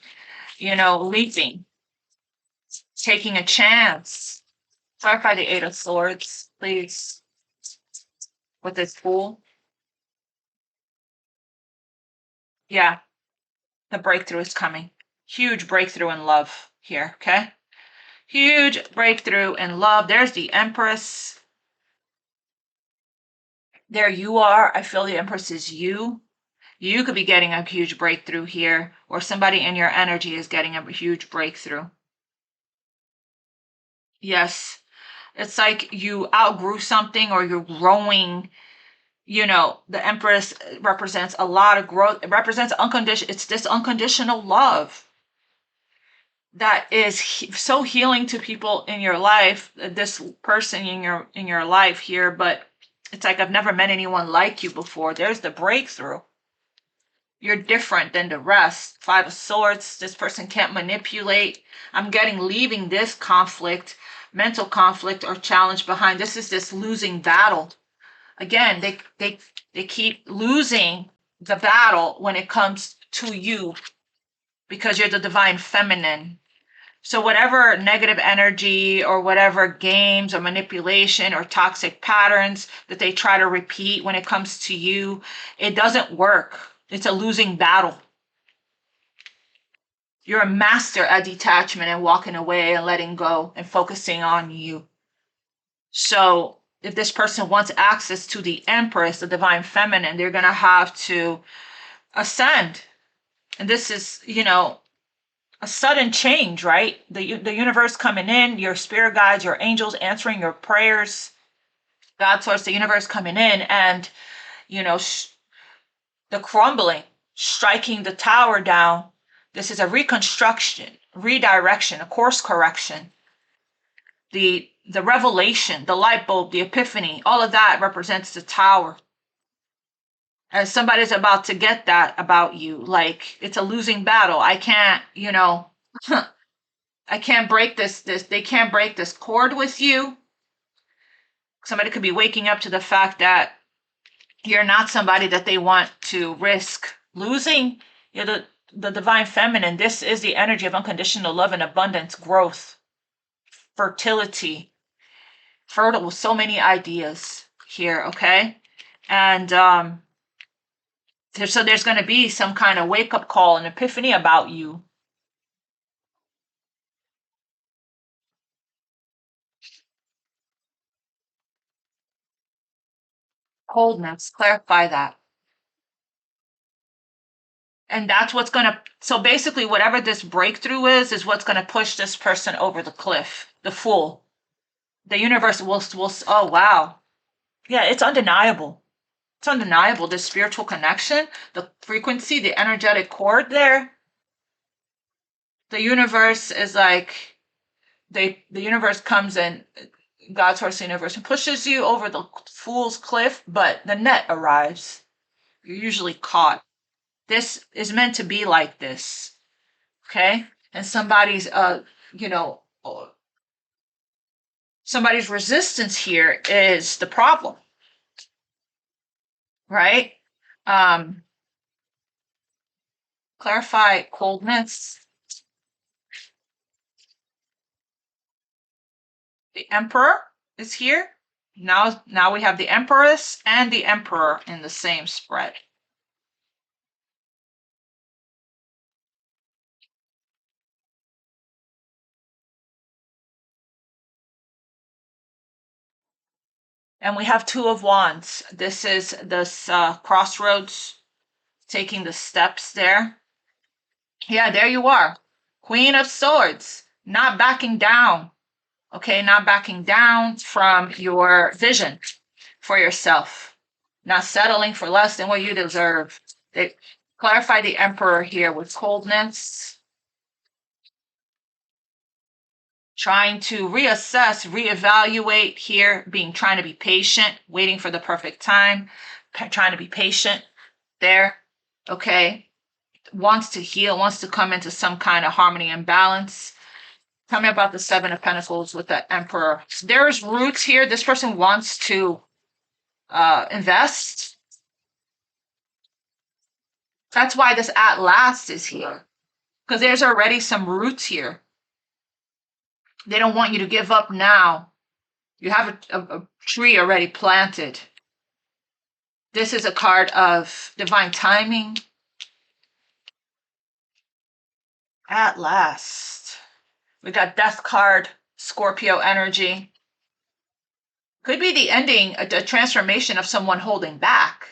leaping, taking a chance. Clarify the Eight of Swords, please, with this Fool. Yeah, the breakthrough is coming. Huge breakthrough in love here, okay? Huge breakthrough in love. There's the Empress. There you are. I feel the Empress is you. You could be getting a huge breakthrough here, or somebody in your energy is getting a huge breakthrough. Yes, it's like you outgrew something, or you're growing. The Empress represents a lot of growth. It represents unconditional. It's this unconditional love that is so healing to people in your life, this person in your life here. But it's like, I've never met anyone like you before. There's the breakthrough. You're different than the rest. Five of Swords, this person can't manipulate. I'm getting leaving this conflict, mental conflict or challenge behind. This is this losing battle. Again, they keep losing the battle when it comes to you, because you're the divine feminine. So whatever negative energy or whatever games or manipulation or toxic patterns that they try to repeat when it comes to you, it doesn't work. It's a losing battle. You're a master at detachment and walking away and letting go and focusing on you. So if this person wants access to the Empress, the divine feminine, they're going to have to ascend. And this is, a sudden change, right? The universe coming in, your spirit guides, your angels answering your prayers, God source, the universe coming in, and the crumbling, striking the tower down. This is a reconstruction, redirection, a course correction. The revelation, the light bulb, the epiphany, all of that represents the tower. And somebody's about to get that about you. Like, it's a losing battle. I can't, I can't break this, they can't break this cord with you. Somebody could be waking up to the fact that you're not somebody that they want to risk losing. You're the divine feminine. This is the energy of unconditional love and abundance, growth, fertility, fertile with so many ideas here, okay? And so there's going to be some kind of wake-up call, an epiphany about you. Coldness, clarify that. And that's what's going to, so basically whatever this breakthrough is what's going to push this person over the cliff, the Fool. The universe will, oh wow. Yeah, it's undeniable. It's undeniable, the spiritual connection, the frequency, the energetic cord there. The universe is like, the universe comes in, God's source universe, and pushes you over the Fool's cliff, but the net arrives. You're usually caught. This is meant to be like this, okay? And somebody's, somebody's resistance here is the problem, right? Clarify coldness. The Emperor is here. Now we have the Empress and the Emperor in the same spread. And we have Two of Wands. This is this crossroads, taking the steps there. Yeah, there you are. Queen of Swords, not backing down. Okay, not backing down from your vision for yourself, not settling for less than what you deserve. They clarify the Emperor here with coldness, trying to reassess, reevaluate here, trying to be patient, waiting for the perfect time, trying to be patient there. Okay, wants to heal, wants to come into some kind of harmony and balance. Tell me about the Seven of Pentacles with the Emperor. There's roots here. This person wants to invest. That's why this at last is here, because there's already some roots here. They don't want you to give up now. You have a tree already planted. This is a card of divine timing. At last. We got Death card, Scorpio energy. Could be the ending, a transformation of someone holding back.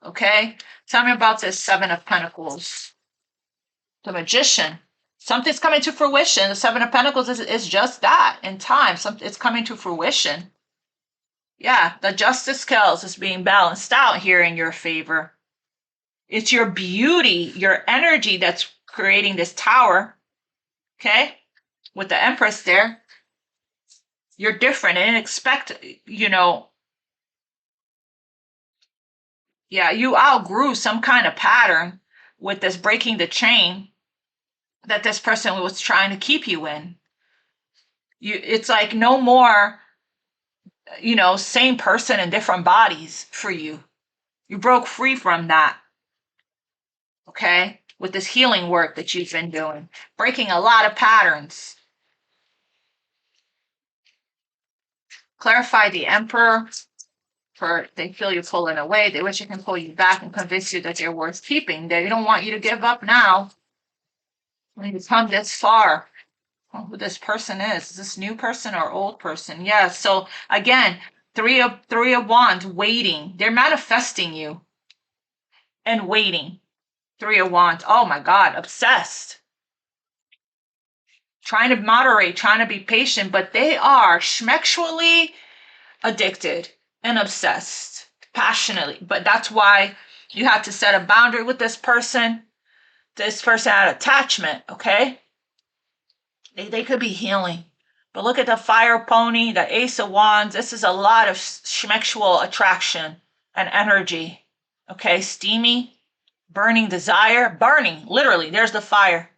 Okay? Tell me about this Seven of Pentacles. The Magician. Something's coming to fruition. The Seven of Pentacles is just that in time. It's coming to fruition. Yeah, the justice scales is being balanced out here in your favor. It's your beauty, your energy that's creating this tower. Okay? With the Empress there. You're different. I didn't expect, yeah, you outgrew some kind of pattern with this breaking the chain that this person was trying to keep you in. It's like no more, same person in different bodies for you. You broke free from that. Okay? With this healing work that you've been doing, breaking a lot of patterns. Clarify the Emperor. They feel you pulling away. They wish they can pull you back and convince you that you're worth keeping. They don't want you to give up now. When you come this far, who this person is this new person or old person? Yeah. So again, three of wands, waiting. They're manifesting you and waiting. Three of wands. Oh my God, obsessed. Trying to moderate, trying to be patient, but they are schmexually addicted and obsessed passionately. But that's why you have to set a boundary with this person. This person had attachment, okay? They could be healing. But look at the fire pony, the Ace of Wands. This is a lot of schmexual attraction and energy. Okay, steamy, burning desire, burning, literally, there's the fire.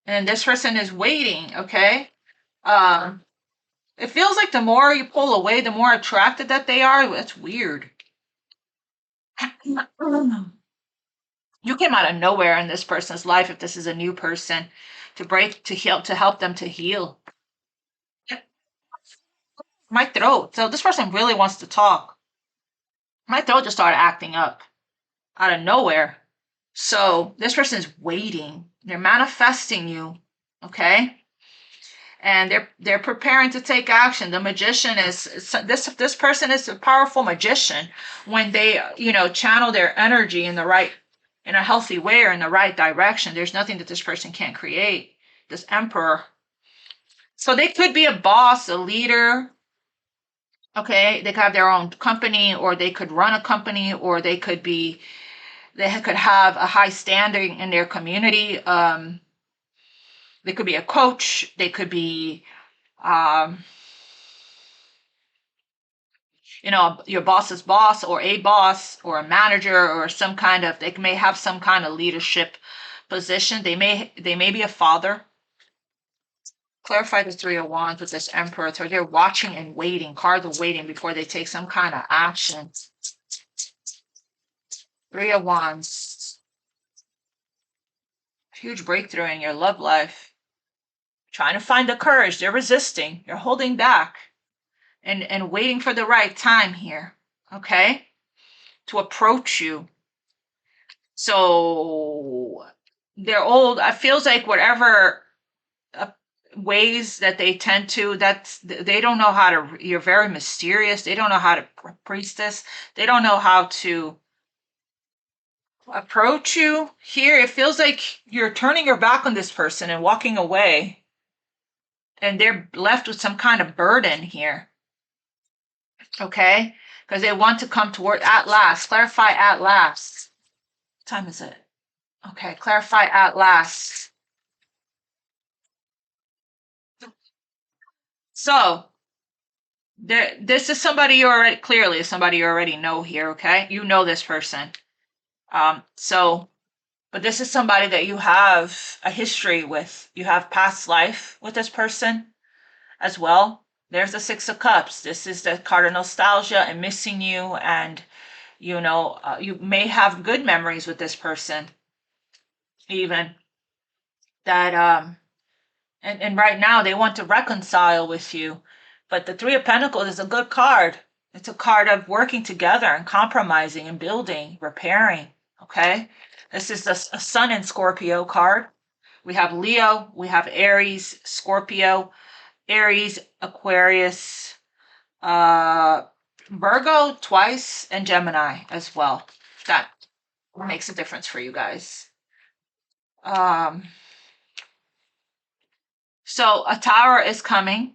And this person is waiting, okay? It feels like the more you pull away, the more attracted that they are. That's weird. You came out of nowhere in this person's life if this is a new person to help them to heal. My throat. So this person really wants to talk. My throat just started acting up out of nowhere. So this person is waiting. They're manifesting you, okay? And they're preparing to take action. The magician is this person is a powerful magician when they channel their energy in a healthy way or in the right direction. There's nothing that this person can't create. This Emperor. So they could be a boss, a leader. Okay, they could have their own company, or they could run a company, or they could have a high standing in their community. They could be a coach. They could be, your boss's boss, or a boss, or a manager, or they may have some kind of leadership position. They may be a father. Clarify the Three of Wands with this Emperor. So they're watching and waiting, cards of waiting before they take some kind of action. Three of Wands. Huge breakthrough in your love life. trying to find the courage. They're resisting. They're holding back and waiting for the right time here, okay, to approach you. So they're old. It feels like whatever ways that they tend to, they don't know how to, you're very mysterious. They don't know how to priestess. They don't know how to approach you here. It feels like you're turning your back on this person and walking away, and they're left with some kind of burden here, okay, because they want to come toward at last. Clarify at last. What time is it? Okay, clarify at last. So this is somebody you already, clearly somebody you already know here, okay? You know this person. But this is somebody that you have a history with. You have past life with this person as well. There's the Six of Cups. This is the card of nostalgia and missing you, and you know, you may have good memories with this person, even that and right now they want to reconcile with you. But the Three of Pentacles is a good card. It's a card of working together and compromising and building, repairing, okay? This is a Sun in Scorpio card. We have Leo, we have Aries, Scorpio, Aries, Aquarius, Virgo twice, and Gemini as well. That makes a difference for you guys. So a tower is coming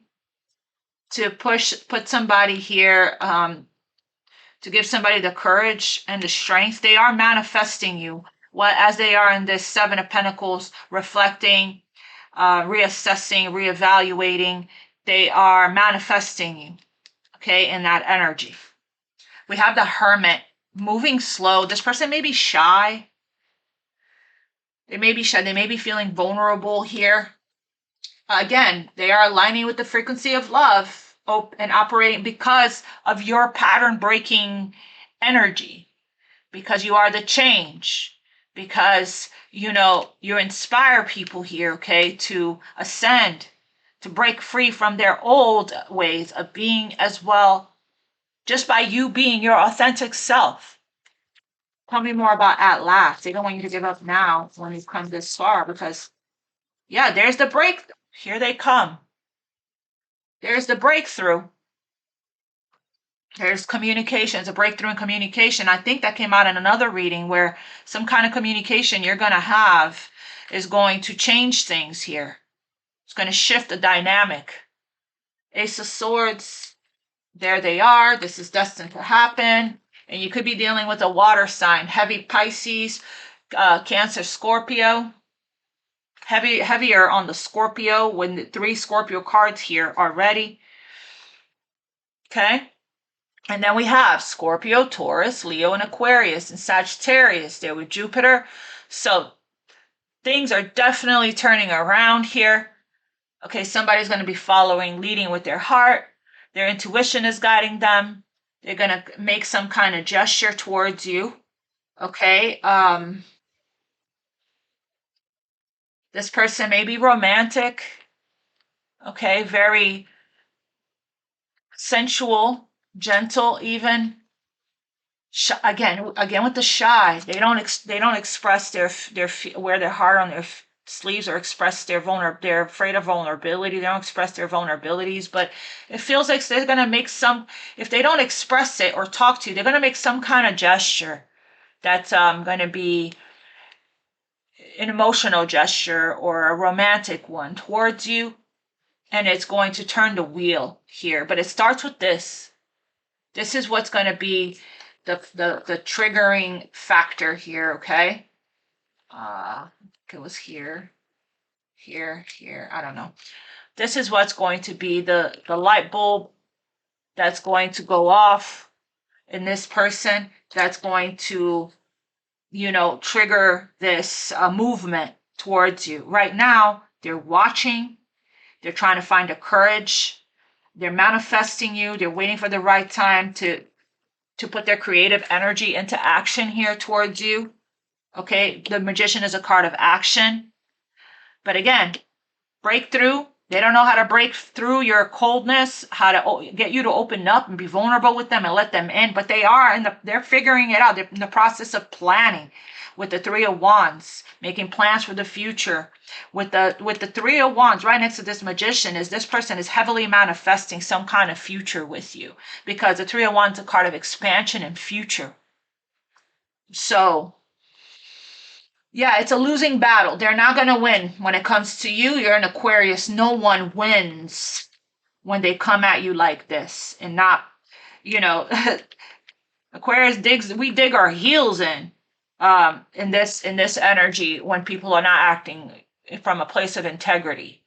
to put somebody here, to give somebody the courage and the strength. They are manifesting you, as they are in this Seven of Pentacles, reflecting, reassessing, reevaluating. They are manifesting you, okay, in that energy. We have the Hermit, moving slow. This person may be shy. They may be shy. They may be feeling vulnerable here. Again, they are aligning with the frequency of love and operating because of your pattern breaking energy, because you are the change, because you know you inspire people here, okay, to ascend, to break free from their old ways of being as well, just by you being your authentic self. Tell me more about at last. They don't want you to give up now when you've come this far, because yeah, there's the break. Here they come. There's the breakthrough. There's communication. It's a breakthrough in communication. I think that came out in another reading where some kind of communication you're going to have is going to change things here. It's going to shift the dynamic. Ace of Swords, there they are. This is destined to happen. And you could be dealing with a water sign, heavy Pisces, Cancer, Scorpio. Heavier on the Scorpio when the 3 Scorpio cards here already. Okay. And then we have Scorpio, Taurus, Leo, and Aquarius, and Sagittarius there with Jupiter. So things are definitely turning around here. Okay, somebody's going to be following, leading with their heart. Their intuition is guiding them. They're going to make some kind of gesture towards you. Okay. This person may be romantic. Okay, very sensual, gentle, even. Again with the shy, they don't express their wear their heart on their sleeves or express their they're afraid of vulnerability. They don't express their vulnerabilities, but it feels like they're going to make some, if they don't express it or talk to you, they're going to make some kind of gesture that's going to be an emotional gesture or a romantic one towards you, and it's going to turn the wheel here. But it starts with this. This is what's going to be the triggering factor here, okay? It was here, I don't know. This is what's going to be the light bulb that's going to go off in this person, that's going to, you know, trigger this movement towards you. Right now, they're watching, they're trying to find a courage, they're manifesting you, they're waiting for the right time to put their creative energy into action here towards you. Okay, the Magician is a card of action. But again,
breakthrough. They don't know how to break through your coldness, how to get you to open up and be vulnerable with them and let them in. But they're figuring it out. They're in the process of planning with the Three of Wands, making plans for the future. With the Three of Wands, right next to this Magician, is this person is heavily manifesting some kind of future with you, because the Three of Wands is a card of expansion and future. So yeah, it's a losing battle. They're not going to win. When it comes to you, you're an Aquarius. No one wins when they come at you like this. And not, you know, Aquarius we dig our heels in this energy when people are not acting from a place of integrity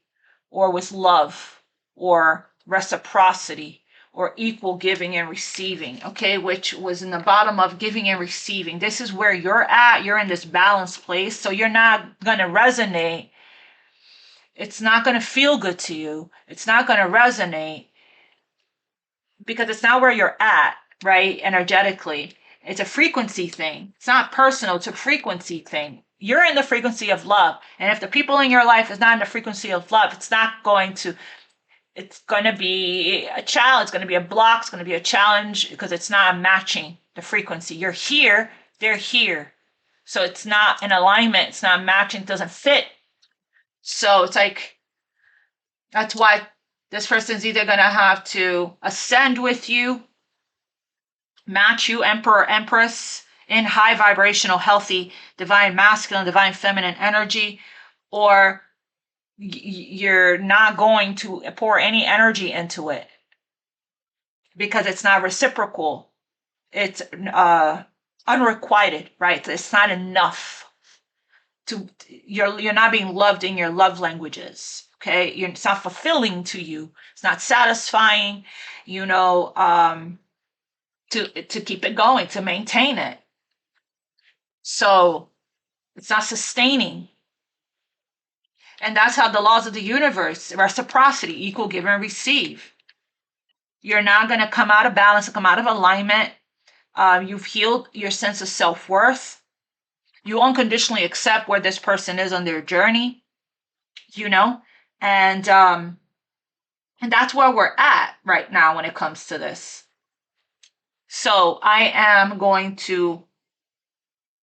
or with love or reciprocity or equal giving and receiving, okay, which was in the bottom of giving and receiving. This is where you're at. You're in this balanced place, so you're not going to resonate. It's not going to feel good to you. It's not going to resonate because it's not where you're at, right, energetically. It's a frequency thing. It's not personal. It's a frequency thing. You're in the frequency of love, and if the people in your life is not in the frequency of love, it's going to be a challenge. It's going to be a block. It's going to be a challenge because it's not matching the frequency. You're here, they're here. So it's not in alignment. It's not matching. It doesn't fit. So it's like, that's why this person's either going to have to ascend with you, match you, Emperor, Empress, in high vibrational, healthy, divine masculine, divine feminine energy, or you're not going to pour any energy into it because it's not reciprocal. It's unrequited, right? It's not enough you're not being loved in your love languages. Okay, it's not fulfilling to you. It's not satisfying. To keep it going, to maintain it. So it's not sustaining. And that's how the laws of the universe, reciprocity, equal give and receive. You're not going to come out of balance, come out of alignment. You've healed your sense of self-worth. You unconditionally accept where this person is on their journey, and that's where we're at right now when it comes to this. So I am going to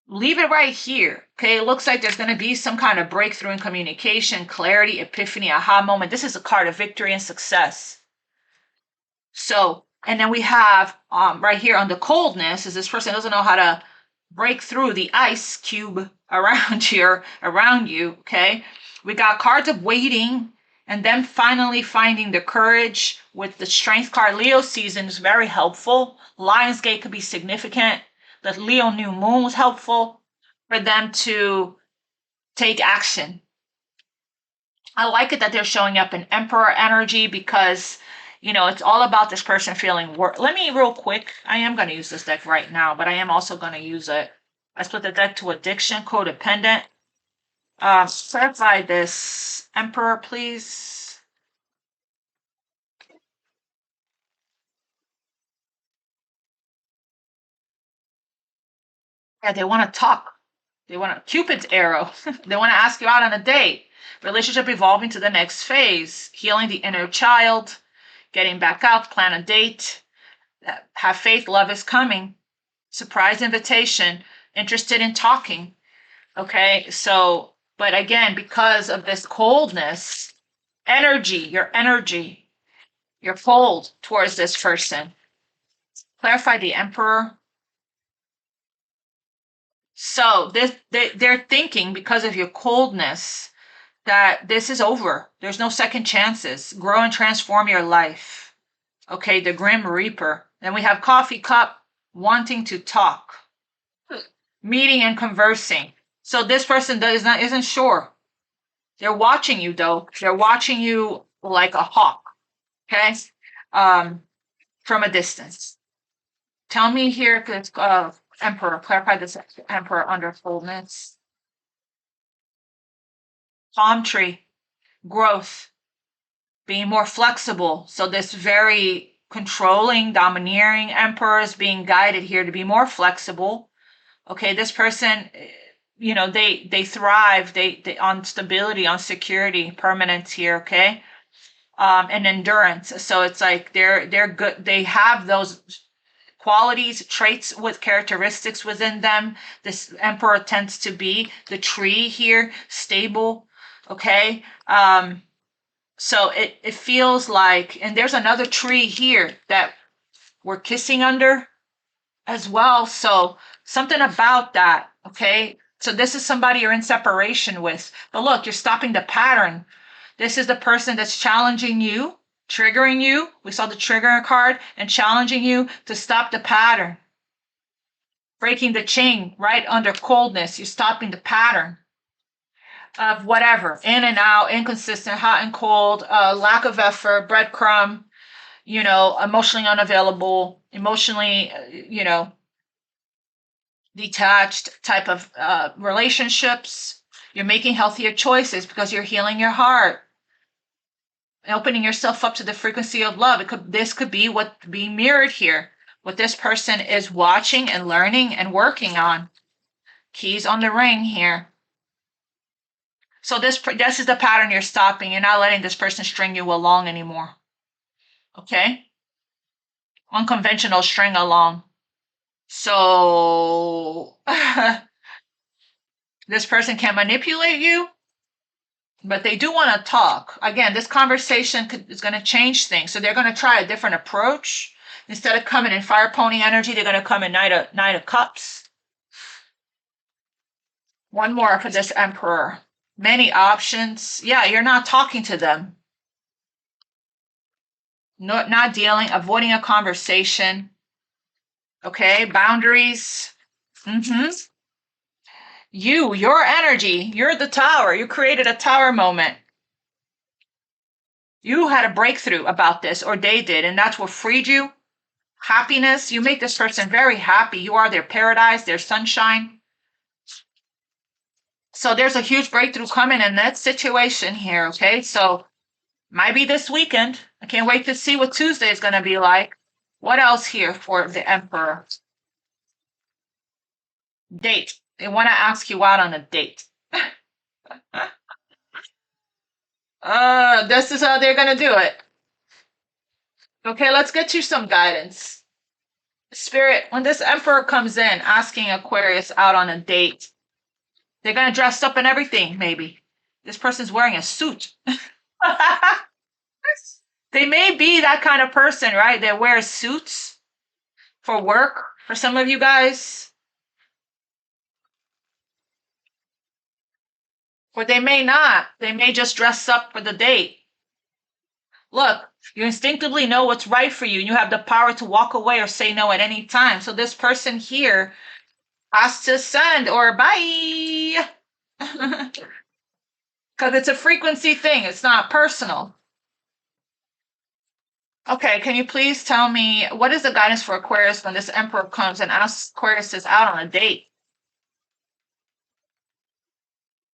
leave it right here. Okay, it looks like there's going to be some kind of breakthrough in communication, clarity, epiphany, aha moment. This is a card of victory and success. So, and then we have right here on the coldness, is this person doesn't know how to break through the ice cube around you. Okay, we got cards of waiting and then finally finding the courage with the strength card. Leo season is very helpful. Lionsgate could be significant. The Leo new moon was helpful for them to take action. I like it that they're showing up in Emperor energy because, it's all about this person feeling Let me real quick. I am going to use this deck right now, but I am also going to use it. I split the deck to addiction, codependent. Clarify this Emperor, please. Yeah, they want to talk. They want Cupid's arrow. They want to ask you out on a date. Relationship evolving to the next phase. Healing the inner child. Getting back out. Plan a date. Have faith. Love is coming. Surprise invitation. Interested in talking. Okay, so, but again, because of this coldness, energy, you're cold towards this person. Clarify the Emperor. So they're thinking, because of your coldness, that this is over. There's no second chances. Grow and transform your life. Okay, the Grim Reaper. Then we have Coffee Cup, wanting to talk. Meeting and conversing. So this person isn't sure. They're watching you, though. They're watching you like a hawk, okay? From a distance. Tell me here, Emperor, clarify this Emperor under fullness. Palm tree, growth, being more flexible. So this very controlling, domineering Emperor is being guided here to be more flexible. Okay, this person, they thrive, they on stability, on security, permanence here, okay? And endurance. So it's like they're good. They have those qualities, traits with characteristics within them. This emperor tends to be the tree here, stable, okay? So it feels like, and there's another tree here that we're kissing under as well. So something about that, okay? So this is somebody you're in separation with. But look, you're stopping the pattern. This is the person that's challenging you, triggering you. We saw the trigger card, and challenging you to stop the pattern. Breaking the chain right under coldness. You're stopping the pattern of whatever, in and out, inconsistent, hot and cold, lack of effort, breadcrumb, emotionally unavailable, emotionally, detached type of relationships. You're making healthier choices because you're healing your heart, opening yourself up to the frequency of love. This could be what being mirrored here, what this person is watching and learning and working on. Keys on the ring here. So this is the pattern you're stopping. You're not letting this person string you along anymore. Okay? Unconventional string along. So this person can manipulate you, but they do want to talk. Again, this conversation is going to change things. So they're going to try a different approach. Instead of coming in fire pony energy, they're going to come in Knight of Cups. One more for this Emperor. Many options. Yeah, you're not talking to them. Not dealing, avoiding a conversation. Okay, boundaries. Your energy, you're the tower. You created a tower moment. You had a breakthrough about this, or they did, and that's what freed you. Happiness. You make this person very happy. You are their paradise, their sunshine. So there's a huge breakthrough coming in that situation here, okay? So might be this weekend. I can't wait to see what Tuesday is going to be like. What else here for the Emperor? Date. They want to ask you out on a date. This is how they're going to do it. Okay, let's get you some guidance. Spirit, when this Emperor comes in asking Aquarius out on a date, they're going to dress up and everything, maybe. This person's wearing a suit. They may be that kind of person, right? That wears suits for work for some of you guys. Or they may not. They may just dress up for the date. Look, you instinctively know what's right for you, and you have the power to walk away or say no at any time. So this person here has to send or bye. Because it's a frequency thing. It's not personal. Okay, can you please tell me what is the guidance for Aquarius when this Emperor comes and asks Aquarius is out on a date?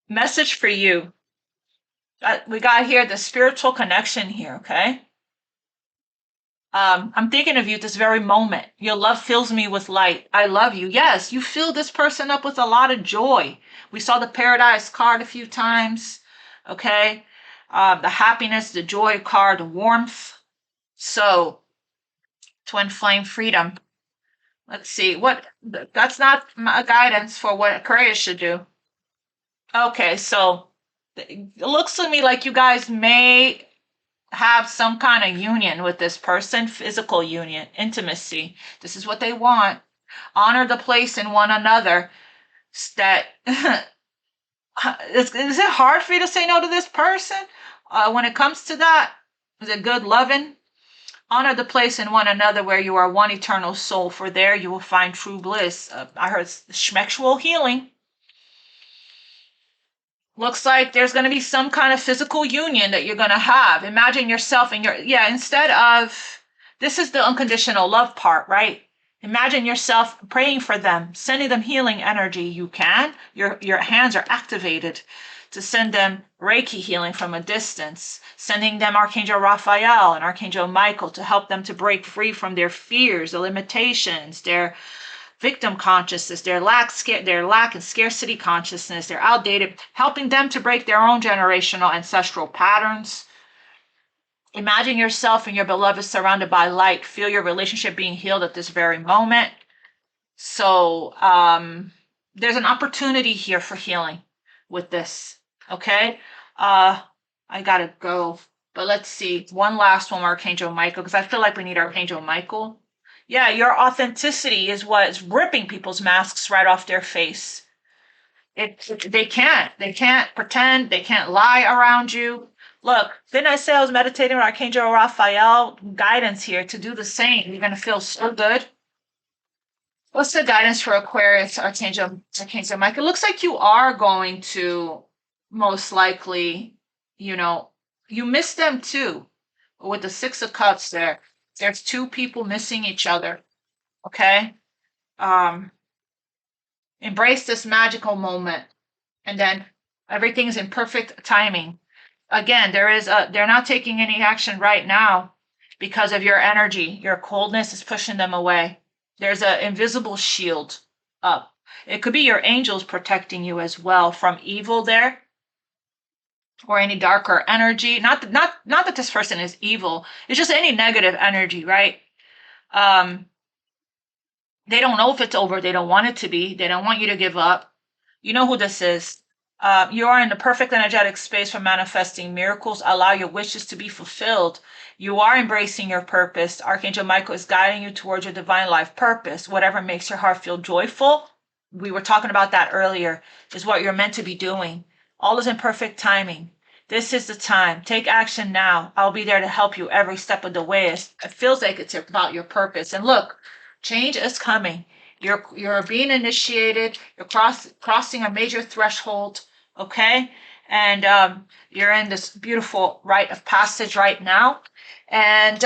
Message for you. We got here the spiritual connection here, okay? I'm thinking of you this very moment. Your love fills me with light. I love you. Yes, you fill this person up with a lot of joy. We saw the paradise card a few times, okay? The happiness, the joy card, the warmth. So, twin flame freedom. Let's see. That's not a guidance for what Aquarius should do. Okay, so it looks to me like you guys may have some kind of union with this person, physical union, intimacy. This is what they want. Honor the place in one another. That is it hard for you to say no to this person when it comes to that? Is it good loving? Honor the place in one another where you are one eternal soul, for there you will find true bliss. I heard schmexual healing. Looks like there's going to be some kind of physical union that you're going to have. Imagine yourself in instead of, this is the unconditional love part, right? Imagine yourself praying for them, sending them healing energy. You can. Your hands are activated to send them Reiki healing from a distance, sending them Archangel Raphael and Archangel Michael to help them to break free from their fears, their limitations, their victim consciousness, their lack and scarcity consciousness, they're outdated, helping them to break their own generational ancestral patterns. Imagine yourself and your beloved surrounded by light. Feel your relationship being healed at this very moment. So there's an opportunity here for healing with this. Okay. I gotta go. But let's see. One last one, Archangel Michael, because I feel like we need Archangel Michael. Yeah, your authenticity is what's ripping people's masks right off their face. They can't pretend, they can't lie around you. Look, didn't I say I was meditating with Archangel Raphael? Guidance here to do the same. You're gonna feel so good. What's the guidance for Aquarius, Archangel Michael? It looks like you are going to most likely, you miss them too. With the Six of Cups there, there's two people missing each other. Okay. Embrace this magical moment, and then everything is in perfect timing. Again, they're not taking any action right now because of your energy. Your coldness is pushing them away. There's an invisible shield up. It could be your angels protecting you as well from evil there, or any darker energy. Not that this person is evil. It's just any negative energy, right? They don't know if it's over. They don't want it to be. They don't want you to give up. You know who this is. You are in the perfect energetic space for manifesting miracles. Allow your wishes to be fulfilled. You are embracing your purpose. Archangel Michael is guiding you towards your divine life purpose. Whatever makes your heart feel joyful, we were talking about that earlier, is what you're meant to be doing. All is in perfect timing. This is the time. Take action now. I'll be there to help you every step of the way. It feels like it's about your purpose. And look, change is coming. You're being initiated. You're crossing a major threshold. Okay, and you're in this beautiful rite of passage right now, and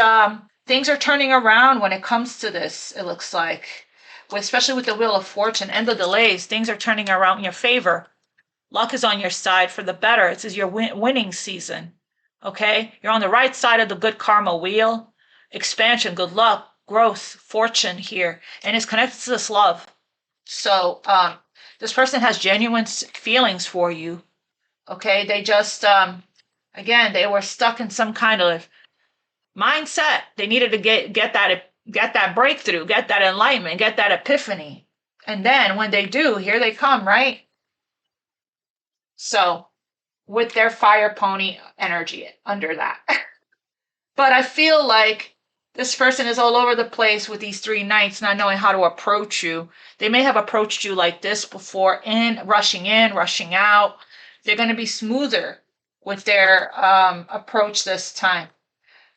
things are turning around when it comes to this. It looks like, especially with the Wheel of Fortune and the delays, things are turning around in your favor. Luck is on your side for the better. It says your winning season. Okay, you're on the right side of the good karma wheel. Expansion, good luck, growth, fortune here, and it's connected to this love. So this person has genuine feelings for you. Okay, they just again, they were stuck in some kind of mindset. They needed to get that breakthrough, get that enlightenment, get that epiphany, and then when they do, here they come, right? So with their fire pony energy under that. But I feel like this person is all over the place with these three knights, not knowing how to approach you. They may have approached you like this before, rushing in, rushing out. They're going to be smoother with their approach this time.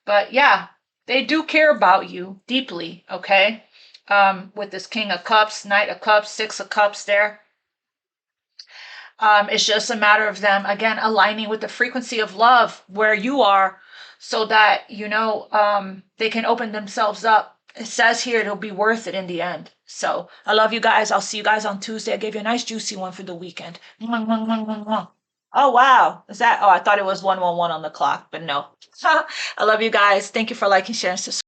But yeah, they do care about you deeply, okay? With this King of Cups, Knight of Cups, Six of Cups there. It's just a matter of them, again, aligning with the frequency of love where you are, so that, they can open themselves up. It says here it'll be worth it in the end. So I love you guys. I'll see you guys on Tuesday. I gave you a nice juicy one for the weekend. Oh, wow. I thought it was 111 on the clock, but no. I love you guys. Thank you for liking, sharing, subscribing.